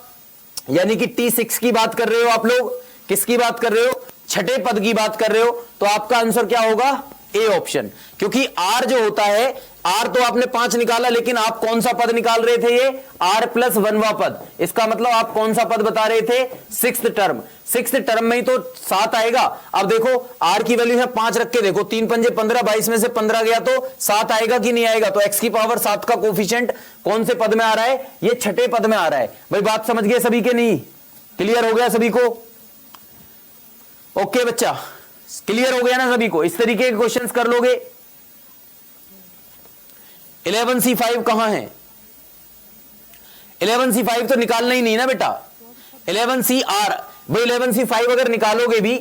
यानी कि T6 की बात कर रहे हो आप लोग, किसकी बात कर रहे हो, छठे पद की बात कर रहे हो। तो आपका आंसर क्या होगा, ए ऑप्शन, क्योंकि r जो होता है, r तो आपने 5 निकाला, लेकिन आप कौन सा पद निकाल रहे थे, ये r+1वां पद। इसका मतलब आप कौन सा पद बता रहे थे, 6th टर्म। 6th टर्म में ही तो 7 आएगा। अब देखो r की वैल्यू है 5 रख के देखो, 3 पंजे 15, 22 में से 15 गया तो 7 आएगा कि नहीं आएगा। तो x की पावर 7 का कोफिशिएंट कौन से पद में आ रहा है, ये छठे पद में आ रहा है। भाई बात समझ गए सभी के नहीं, क्लियर हो गया सभी को, ओके बच्चा, क्लियर हो गया ना सभी को। इस तरीके के क्वेश्चंस कर लोगे। 11C5 कहां है, 11C5 तो निकालना ही नहीं ना बेटा, 11CR, भाई 11C5 अगर निकालोगे भी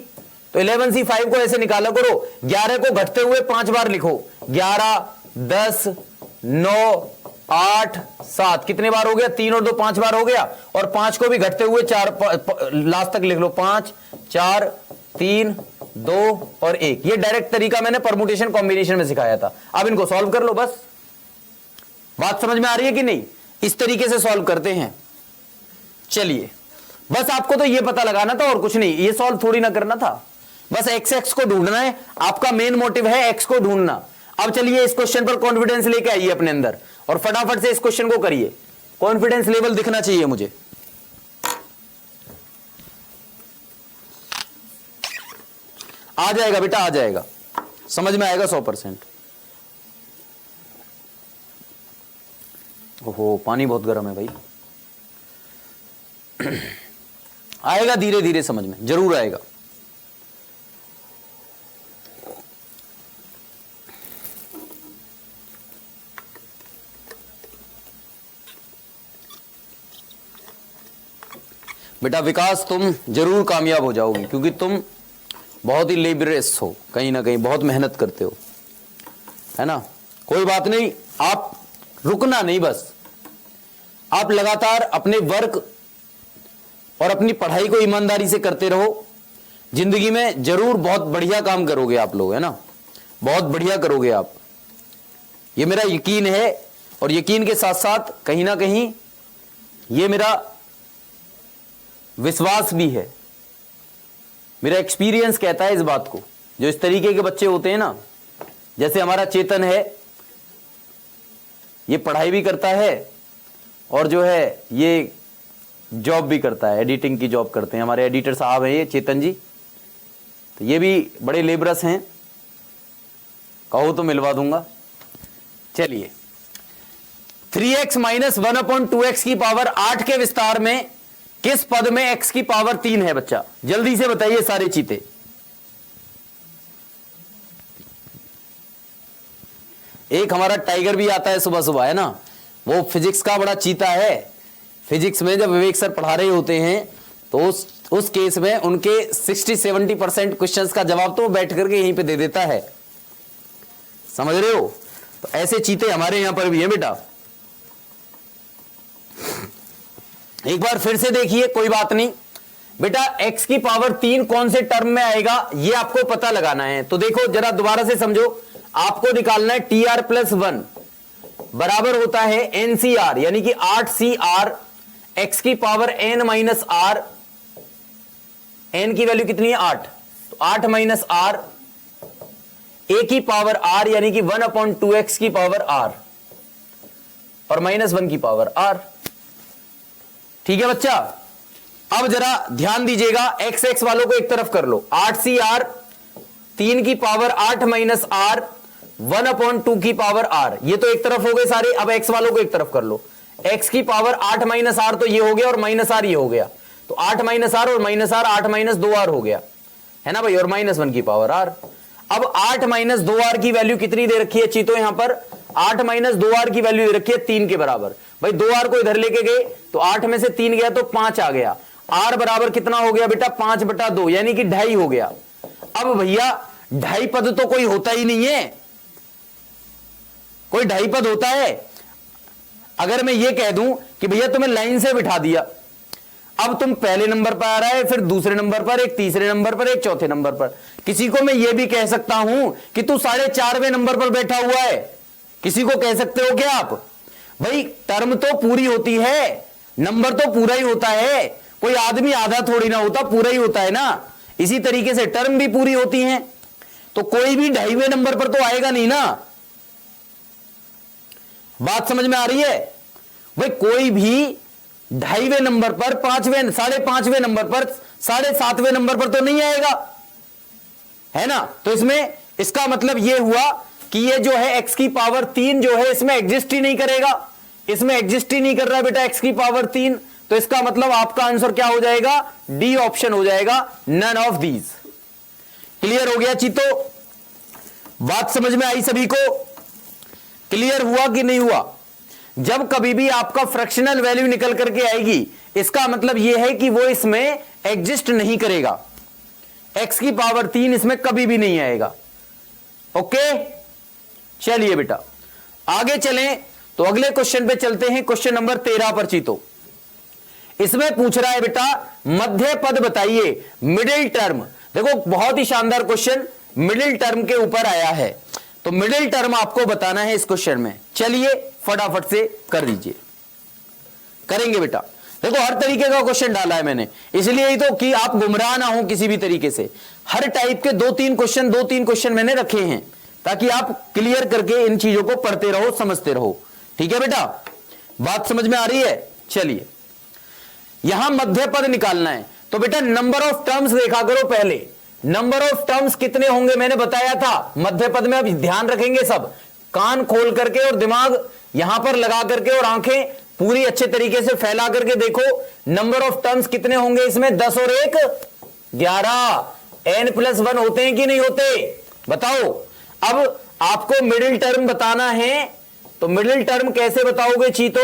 तो 11C5 को ऐसे निकाला करो, 11 को घटते हुए 5 बार लिखो, 11, 10, 9, 8, 7, कितने बार हो गया, 3 और 2 5 बार हो गया, और 5 को भी घटते हुए 4 लास्ट तक लिख लो, 5, 4, 3, 2 और 1। ये डायरेक्ट तरीका मैंने परमुटेशन कॉम्बिनेशन में सिखाया था। अब इनको सॉल्व कर लो बस। बात समझ में आ रही है कि नहीं, इस तरीके से सॉल्व करते हैं। चलिए, बस आपको तो ये पता लगाना था और कुछ नहीं, ये सॉल्व थोड़ी ना करना था, बस x को ढूंढना है, आपका मेन मोटिव है x को ढूंढना। अब चलिए इस क्वेश्चन पर कॉन्फिडेंस लेके आइए अपने अंदर और फटाफट से इस क्वेश्चन को करिए। कॉन्फिडेंस लेवल दिखना चाहिए मुझे। आ जाएगा बेटा, आ जाएगा, समझ में आएगा 100%। ओहो पानी बहुत गर्म है भाई। आएगा धीरे धीरे समझ में, जरूर आएगा। बेटा विकास तुम जरूर कामयाब हो जाओगी, क्योंकि तुम बहुत ही लेबरियस हो, कहीं ना कहीं बहुत मेहनत करते हो, है ना। कोई बात नहीं, आप रुकना नहीं, बस आप लगातार अपने वर्क और अपनी पढ़ाई को ईमानदारी से करते रहो। जिंदगी में जरूर बहुत बढ़िया काम करोगे आप लोग, है ना, बहुत बढ़िया करोगे आप, ये मेरा यकीन है। और यकीन के साथ साथ कहीं ना कहीं ये मेरा विश्वास भी है, मेरा एक्सपीरियंस कहता है इस बात को। जो इस तरीके के बच्चे होते हैं ना, जैसे हमारा चेतन है, ये पढ़ाई भी करता है और जो है ये जॉब भी करता है, एडिटिंग की जॉब करते हैं। हमारे एडिटर साहब हैं ये चेतन जी, तो ये भी बड़े लेबरस हैं, कहो तो मिलवा दूंगा। चलिए 3x - 1/2x की पावर 8 के विस्तार में किस पद में x की पावर 3 है बच्चा, जल्दी से बताइए सारे चीते। एक हमारा टाइगर भी आता है सुबह सुबह, है ना, वो फिजिक्स का बड़ा चीता है। फिजिक्स में जब विवेक सर पढ़ा रहे होते हैं तो उस केस में उनके 60-70% क्वेश्चंस का जवाब तो वो बैठ करके यहीं पे दे देता है। समझ रहे हो? तो ऐसे चीते हमारे यहां पर भी है बेटा। एक बार फिर से देखिए, कोई बात नहीं बेटा, x की पावर 3 कौन से टर्म में आएगा ये आपको पता लगाना है। तो देखो जरा दोबारा से समझो, आपको निकालना है TR+1 बराबर होता है NCR, यानी कि 8CR, x की power n minus r, n की वैल्यू कितनी है 8, तो 8 माइनस r, a की पावर r यानी कि 1/2x की पावर r और -1 की पावर r। ठीक है बच्चा, अब जरा ध्यान दीजिएगा, x वालों को एक तरफ कर लो, 8CR 3 की पावर 8 माइनस r 1/2 की पावर r, ये तो एक तरफ हो गए सारे। अब x वालों को एक तरफ कर लो, x की पावर 8 माइनस r तो ये हो गया और माइनस r ये हो गया, तो 8 माइनस r और माइनस r 8 माइनस 2r हो गया, है ना भाई, और -1 की पावर r। अब 8 माइनस 2r की वैल्यू कितनी दे रखी है चीतो, यहां पर 8 माइनस 2r की वैल्यू दे रखी है 3 के बराबर। भाई 2r को इधर लेके गए तो 8 में से 3 गया तो 5 आ गया, r बराबर कितना हो गया बेटा 5/2 यानी कि 2.5 हो गया। अब भैया 2.5 पद तो कोई होता ही नहीं है, कोई 2.5 पद होता है? अगर मैं ये कह दूं कि भैया तुम्हें लाइन से बिठा दिया, अब तुम पहले नंबर पर आ रहा है, फिर दूसरे नंबर पर, एक तीसरे नंबर पर, एक चौथे नंबर पर। किसी को मैं ये भी कह सकता हूं कि तू 4.5वें नंबर पर बैठा हुआ है, किसी को कह सकते हो क्या आप? भाई टर्म तो पूरी होती है, नंबर तो पूरा ही होता है, कोई आदमी आधा थोड़ी ना होता, पूरा ही होता है ना। इसी तरीके से टर्म भी पूरी होती हैं, तो कोई भी 2.5वें नंबर पर तो आएगा नहीं ना। बात समझ में आ रही है? भाई कोई भी 2.5वें नंबर पर, 5वें, 5.5वें नंबर पर, 7.5वें नंबर पर तो नहीं आएगा, है ना। तो इसमें इसका मतलब यह हुआ कि ये जो है x की पावर 3 जो है इसमें एग्जिस्ट ही नहीं करेगा, इसमें एग्जिस्ट ही नहीं कर रहा है बेटा x की पावर 3। तो इसका मतलब आपका आंसर क्या हो जाएगा, डी ऑप्शन हो जाएगा, नन ऑफ दीज। क्लियर हो गया चीतो? बात समझ में आई सभी को? क्लियर हुआ कि नहीं हुआ? जब कभी भी आपका फ्रैक्शनल वैल्यू निकल करके आएगी, इसका मतलब यह है कि वो इसमें एग्जिस्ट नहीं करेगा, x की पावर 3 इसमें कभी भी नहीं आएगा। ओके, चलिए बेटा आगे चलें, तो अगले क्वेश्चन पे चलते हैं, क्वेश्चन नंबर 13 पर चीतो। इसमें पूछ रहा है बेटा मध्य पद बताइए, मिडिल टर्म। देखो बहुत ही शानदार क्वेश्चन मिडिल टर्म के ऊपर आया है, तो मिडिल टर्म आपको बताना है इस क्वेश्चन में। चलिए फटाफट से कर दीजिए, करेंगे बेटा। देखो हर तरीके का क्वेश्चन डाला है मैंने, इसलिए ही तो कि आप गुमराह ना हो किसी भी तरीके से। हर टाइप के 2-3 क्वेश्चन मैंने रखे हैं, ताकि आप क्लियर करके इन चीजों को पढ़ते रहो, समझते रहो। ठीक है बेटा, बात समझ में आ रही है? चलिए यहां मध्य पद निकालना है, तो बेटा नंबर ऑफ टर्म्स देखा करो पहले। नंबर ऑफ टर्म्स कितने होंगे मैंने बताया था मध्य पद में। अब ध्यान रखेंगे सब, कान खोल करके और दिमाग यहां पर लगा करके और आंखें पूरी अच्छे तरीके से फैला करके देखो, नंबर ऑफ टर्म्स कितने होंगे इसमें। 10 और 1 11, n+1 होते हैं कि नहीं होते, बताओ। अब आपको मिडिल टर्म बताना है, तो मिडिल टर्म कैसे बताओगे चीतो?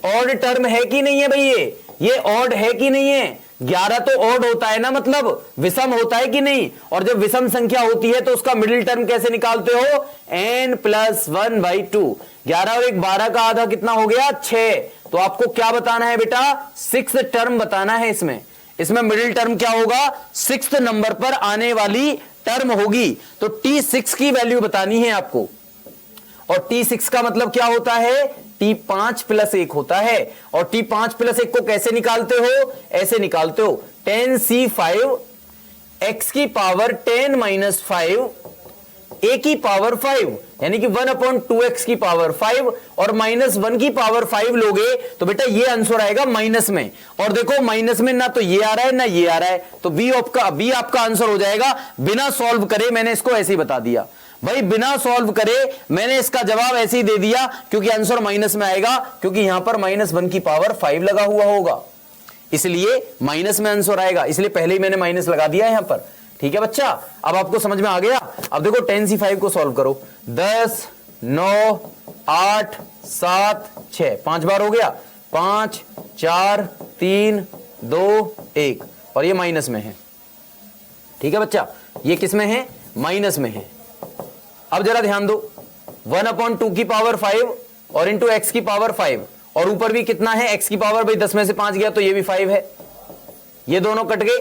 ऑड टर्म है कि नहीं है भाई, ये ऑड है कि नहीं है? 11 तो ऑड होता है ना, मतलब विषम होता है कि नहीं? और जब विषम संख्या होती है तो उसका मिडिल टर्म कैसे निकालते हो, n+1/2। 11 और 1 12 का आधा कितना हो गया, 6। तो आपको क्या बताना है बेटा, 6th टर्म बताना है इसमें। इसमें मिडिल टर्म क्या होगा, 6th नंबर पर आने वाली टर्म होगी। तो T6 की वैल्यू बतानी है आपको, और T6 का मतलब क्या होता है, T5+1 होता है। और T5+1 को कैसे निकालते हो, ऐसे निकालते हो 10C5 x की पावर 10 - 5 a की पावर 5, यानी कि 1/2x की पावर 5 और -1 की पावर 5 लोगे तो बेटा ये आंसर आएगा माइनस में। और देखो माइनस में ना तो ये आ रहा है ना ये आ रहा है, तो बी आपका आंसर हो जाएगा। बिना सॉल्व करे मैंने इसको ऐसे ही बता दिया भाई, बिना सॉल्व करे मैंने इसका जवाब ऐसे ही दे दिया, क्योंकि आंसर माइनस में आएगा, क्योंकि यहां पर -1 की पावर 5 लगा हुआ होगा, इसलिए माइनस में आंसर आएगा। इसलिए पहले ही मैंने माइनस लगा दिया यहां पर। ठीक है बच्चा, अब आपको समझ में आ गया। अब देखो 10C5 को सॉल्व करो, 10 9 8 7 6, 5 बार हो गया, 5 4 3 2 1, और ये माइनस में है। ठीक है बच्चा, ये किस में है, माइनस में है। अब जरा ध्यान दो, 1/2 की पावर 5 और इंटू एक्स की पावर 5, और ऊपर भी कितना है एक्स की पावर, भाई 10 में से 5 गया तो ये भी 5 है, ये दोनों कट गए।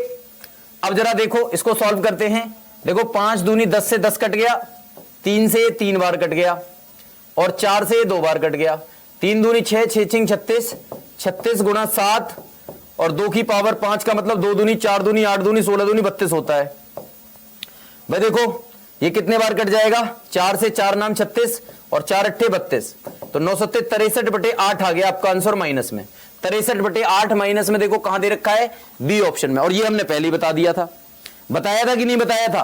अब जरा देखो इसको सॉल्व करते हैं। देखो 5 दूनी 10 से 10 कट गया, 3 से ये 3 बार कट गया, और 4 से ये 2 बार कट गया। 3 दूनी 6, 6 6 36, 36 गुणा 7 और 2 की पावर 5 का मतलब 2 दूनी 4 दूनी 8 दूनी 16 दूनी 32 होता है। भाई देखो ये कितने बार कट जाएगा, 4 से 4 नाम 36 और 4 अट्ठे 32, तो 9 सत्ते 63/8 आ गया आपका आंसर माइनस में। 63/8 माइनस में देखो कहां दे रखा है, बी ऑप्शन में, और ये हमने पहले ही बता दिया था। बताया था कि नहीं बताया था?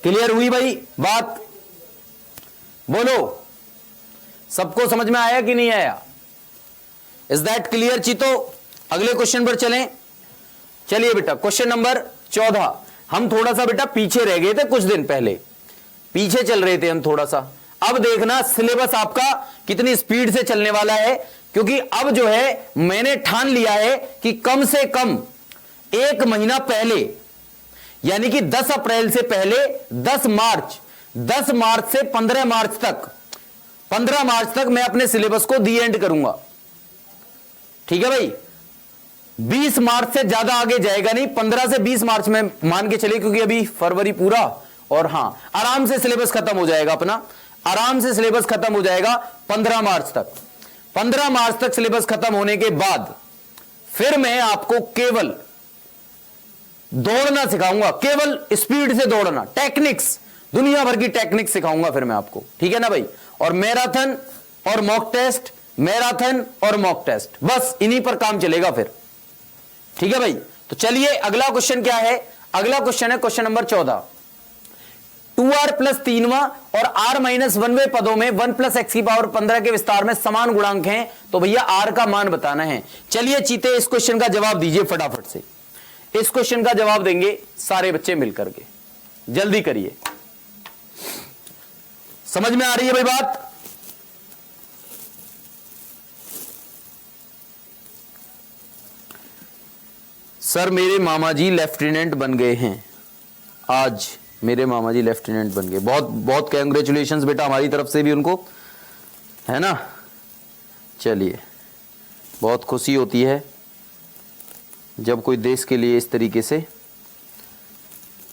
क्लियर हुई भाई बात? बोलो, सबको समझ में आया कि नहीं आया? इज दैट क्लियर चीतो? अगले क्वेश्चन पर चलें। चलिए बेटा क्वेश्चन नंबर 14। हम थोड़ा सा बेटा पीछे रह गए थे, कुछ दिन पहले पीछे चल रहे थे हम थोड़ा सा। अब देखना सिलेबस आपका कितनी स्पीड से चलने वाला है, क्योंकि अब जो है मैंने ठान लिया है कि कम से कम 1 महीना पहले, यानी कि 10 अप्रैल से पहले 10 मार्च से 15 मार्च तक, 15 मार्च तक मैं अपने सिलेबस को दी एंड करूंगा। ठीक है भाई, 20 मार्च से ज्यादा आगे जाएगा नहीं, 15 से 20 मार्च में मान के चलिए, क्योंकि अभी फरवरी पूरा, और हां आराम से सिलेबस खत्म हो जाएगा अपना, आराम से सिलेबस खत्म हो जाएगा 15 मार्च तक। 15 मार्च तक सिलेबस खत्म होने के बाद फिर मैं आपको केवल दौड़ना सिखाऊंगा, केवल स्पीड से दौड़ना, टेक्निक्स, दुनिया भर की टेक्निक्स सिखाऊंगा फिर मैं आपको। ठीक है ना भाई? और मैराथन और मॉक टेस्ट, मैराथन और मॉक टेस्ट, बस इन्हीं पर काम चलेगा फिर। ठीक है भाई? तो चलिए अगला क्वेश्चन क्या है? अगला क्वेश्चन है क्वेश्चन नंबर 14। 2r प्लस 3वां और r माइनस 1वें पदों में 1 प्लस एक्स की पावर 15 के विस्तार में समान गुणांक हैं, तो भैया r का मान बताना है। चलिए चीते इस क्वेश्चन का जवाब दीजिए फटाफट से। इस क्वेश्चन का जवाब देंगे सारे बच्चे मिलकर के, जल्दी करिए। समझ में आ रही है भाई बात? सर मेरे मामा जी लेफ्टिनेंट बन गए हैं आज, मेरे मामा जी लेफ्टिनेंट बन गए। बहुत बहुत कांग्रेचुलेशंस बेटा हमारी तरफ से भी उनको, है ना। चलिए, बहुत खुशी होती है जब कोई देश के लिए इस तरीके से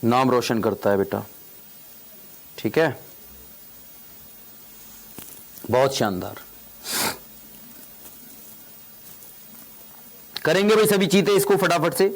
नाम रोशन करता है बेटा। ठीक है, बहुत शानदार। करेंगे भाई सभी चीते इसको फटाफट से।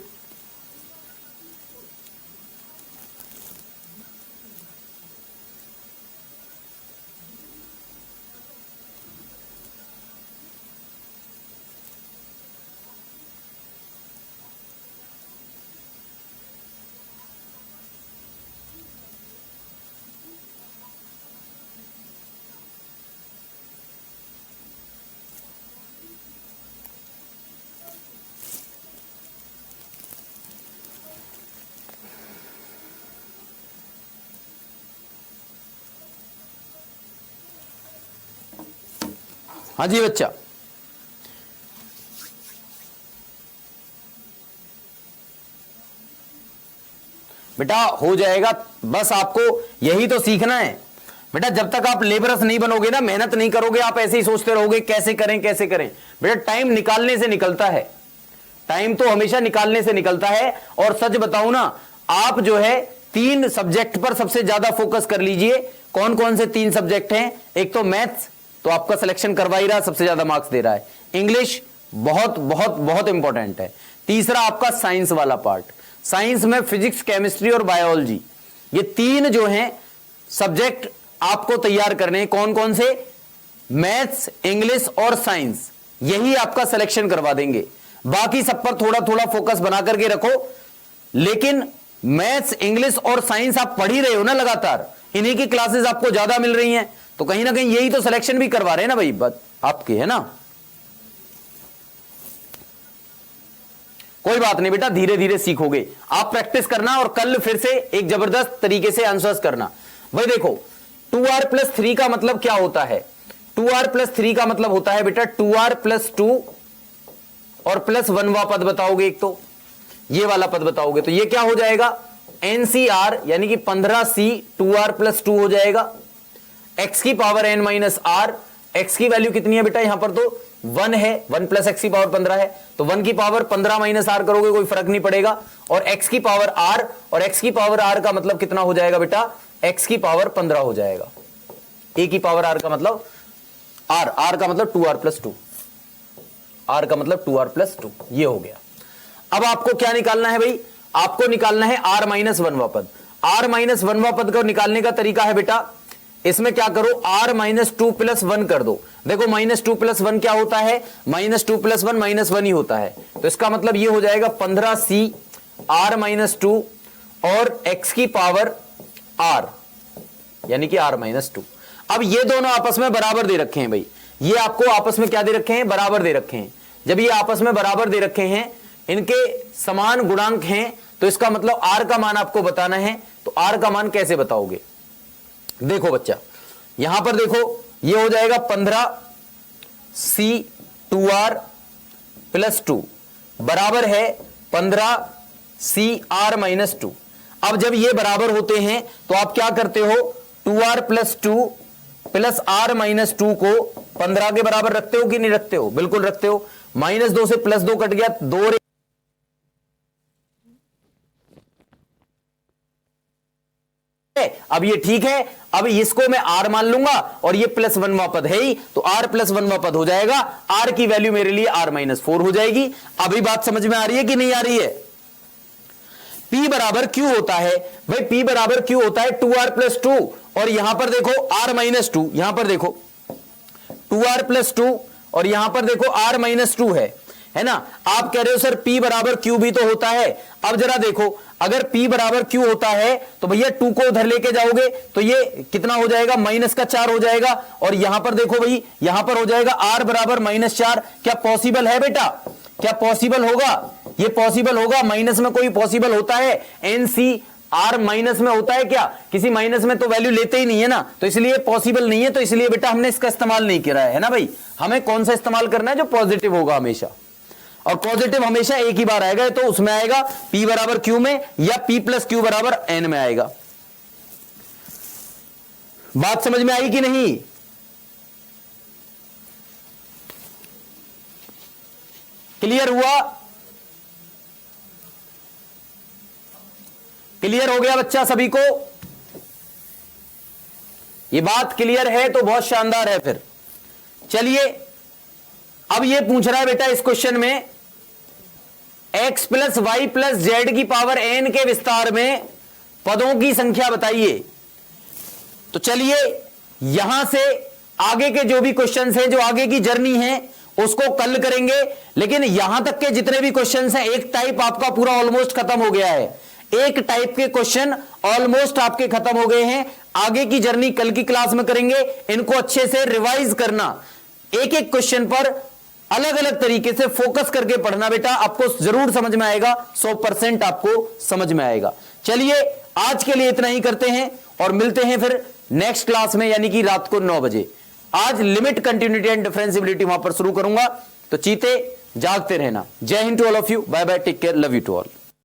हाँ जी बच्चा, बेटा हो जाएगा, बस आपको यही तो सीखना है बेटा। जब तक आप लेबरस नहीं बनोगे ना, मेहनत नहीं करोगे, आप ऐसे ही सोचते रहोगे कैसे करें कैसे करें। बेटा टाइम निकालने से निकलता है, टाइम तो हमेशा निकालने से निकलता है। और सच बताऊं ना, आप जो है 3 सब्जेक्ट पर सबसे ज्यादा फोकस कर लीजिए। कौन कौन से 3 सब्जेक्ट हैं? एक तो मैथ्स, तो आपका सिलेक्शन करवा ही रहा, सबसे ज्यादा मार्क्स दे रहा है। इंग्लिश बहुत बहुत बहुत इंपॉर्टेंट है। तीसरा आपका साइंस वाला पार्ट, साइंस में फिजिक्स, केमिस्ट्री और बायोलॉजी, ये 3 जो हैं सब्जेक्ट आपको तैयार करने हैं। कौन कौन से? मैथ्स, इंग्लिश और साइंस, यही आपका सिलेक्शन करवा देंगे। बाकी सब पर थोड़ा थोड़ा फोकस बना करके रखो, लेकिन मैथ्स, इंग्लिश और साइंस आप पढ़ ही रहे हो ना लगातार, इन्हीं की क्लासेस आपको ज्यादा मिल रही हैं, तो कहीं ना कहीं यही तो सिलेक्शन भी करवा रहे हैं ना भाई, बात आपकी है ना। कोई बात नहीं बेटा, धीरे धीरे सीखोगे। आप प्रैक्टिस करना और कल फिर से एक जबरदस्त तरीके से आंसर्स करना। भाई देखो 2r प्लस 3 का मतलब क्या होता है? 2r प्लस 3 का मतलब होता है बेटा 2r प्लस 2 और प्लस 1वां पद बताओगे, एक तो ये वाला पद बताओगे, तो ये क्या हो जाएगा? NCR यानी कि 15C 2R प्लस 2 हो जाएगा, x की power n minus r, x की वैल्यू कितनी है बेटा यहां पर तो 1 है, 1 प्लस x की पावर 15 है, तो 1 की पावर 15 माइनस r करोगे कोई फर्क नहीं पड़ेगा, और x की पावर r, और x की पावर r का मतलब कितना हो जाएगा बेटा, x की पावर 15 हो जाएगा, a की पावर r का मतलब r का मतलब 2r प्लस 2, r का मतलब 2r प्लस 2, ये हो गया। अब आपको क्या निकालना है भाई, आपको निकालना है r माइनस 1वां पद। r माइनस 1वां पद को निकालने का तरीका है बेटा, इसमें क्या करो, r माइनस 2 प्लस 1 कर दो। देखो माइनस 2 प्लस 1 क्या होता है, माइनस 2 प्लस 1 माइनस 1 ही होता है, तो इसका मतलब ये हो जाएगा 15C r माइनस 2 और x की पावर r यानी कि r माइनस 2। अब ये दोनों आपस में बराबर दे रखे हैं भाई, ये आपको आपस में क्या दे रखे हैं, बराबर दे रखे हैं। जब ये आपस में बराबर दे रखे हैं, इनके समान गुणांक हैं, तो इसका मतलब r का मान आपको बताना है। तो r का मान कैसे बताओगे, देखो बच्चा यहां पर देखो, ये हो जाएगा 15C 2R प्लस 2 बराबर है 15C r माइनस 2। अब जब ये बराबर होते हैं तो आप क्या करते हो, 2R plus 2 plus r minus 2 को 15 के बराबर रखते हो कि नहीं रखते हो, बिल्कुल रखते हो। माइनस 2 से प्लस 2 कट गया, 2 अब ये ठीक है, अब इसको मैं r मान लूंगा और ये प्लस 1वां पद है ही, तो r प्लस 1वां पद हो जाएगा, r की वैल्यू मेरे लिए r माइनस 4 हो जाएगी। अभी बात समझ में आ रही है कि नहीं आ रही है। p बराबर q होता है भाई, p बराबर q होता है 2r प्लस 2, और यहां पर देखो r माइनस 2, यहां पर देखो 2r प्लस 2 और यहां पर देखो r माइनस 2 है ना। आप कह रहे हो सर p बराबर q भी तो होता है, अब जरा देखो अगर p बराबर q होता है तो भैया 2 को उधर लेके जाओगे तो ये कितना हो जाएगा, माइनस का 4 हो जाएगा, और यहां पर देखो भाई यहां पर हो जाएगा r बराबर माइनस 4। क्या पॉसिबल है बेटा, क्या पॉसिबल होगा, ये पॉसिबल होगा, माइनस में कोई पॉसिबल होता है, NCR माइनस में होता है क्या, किसी माइनस में तो वैल्यू लेते ही नहीं है ना, तो इसलिए पॉसिबल नहीं है, तो इसलिए बेटा हमने इसका इस्तेमाल नहीं किया है ना भाई। हमें कौन सा इस्तेमाल करना है, जो पॉजिटिव होगा हमेशा, और पॉजिटिव हमेशा एक ही बार आएगा, तो उसमें आएगा p बराबर q में, या p प्लस q बराबर n में आएगा। बात समझ में आई कि नहीं, क्लियर हुआ, क्लियर हो गया बच्चा सभी को, ये बात क्लियर है तो बहुत शानदार है। फिर चलिए अब ये पूछ रहा है बेटा इस क्वेश्चन में, x plus y plus z की पावर n के विस्तार में पदों की संख्या बताइए। तो चलिए यहां से आगे के जो भी क्वेश्चंस हैं, जो आगे की जर्नी है उसको कल करेंगे, लेकिन यहां तक के जितने भी क्वेश्चंस हैं, एक टाइप आपका पूरा ऑलमोस्ट खत्म हो गया है, एक टाइप के क्वेश्चन ऑलमोस्ट आपके खत्म हो गए हैं। आगे की जर्नी कल की क्लास में करेंगे, इनको अच्छे से रिवाइज करना, एक एक क्वेश्चन पर अलग अलग तरीके से फोकस करके पढ़ना बेटा, आपको जरूर समझ में आएगा, 100% आपको समझ में आएगा। चलिए आज के लिए इतना ही करते हैं और मिलते हैं फिर नेक्स्ट क्लास में, यानी कि रात को 9 बजे। आज लिमिट, कंटिन्यूटी एंड डिफरेंशिएबिलिटी वहां पर शुरू करूंगा, तो चीते जागते रहना। जय हिंद to all of you, bye bye, take care, love you to all.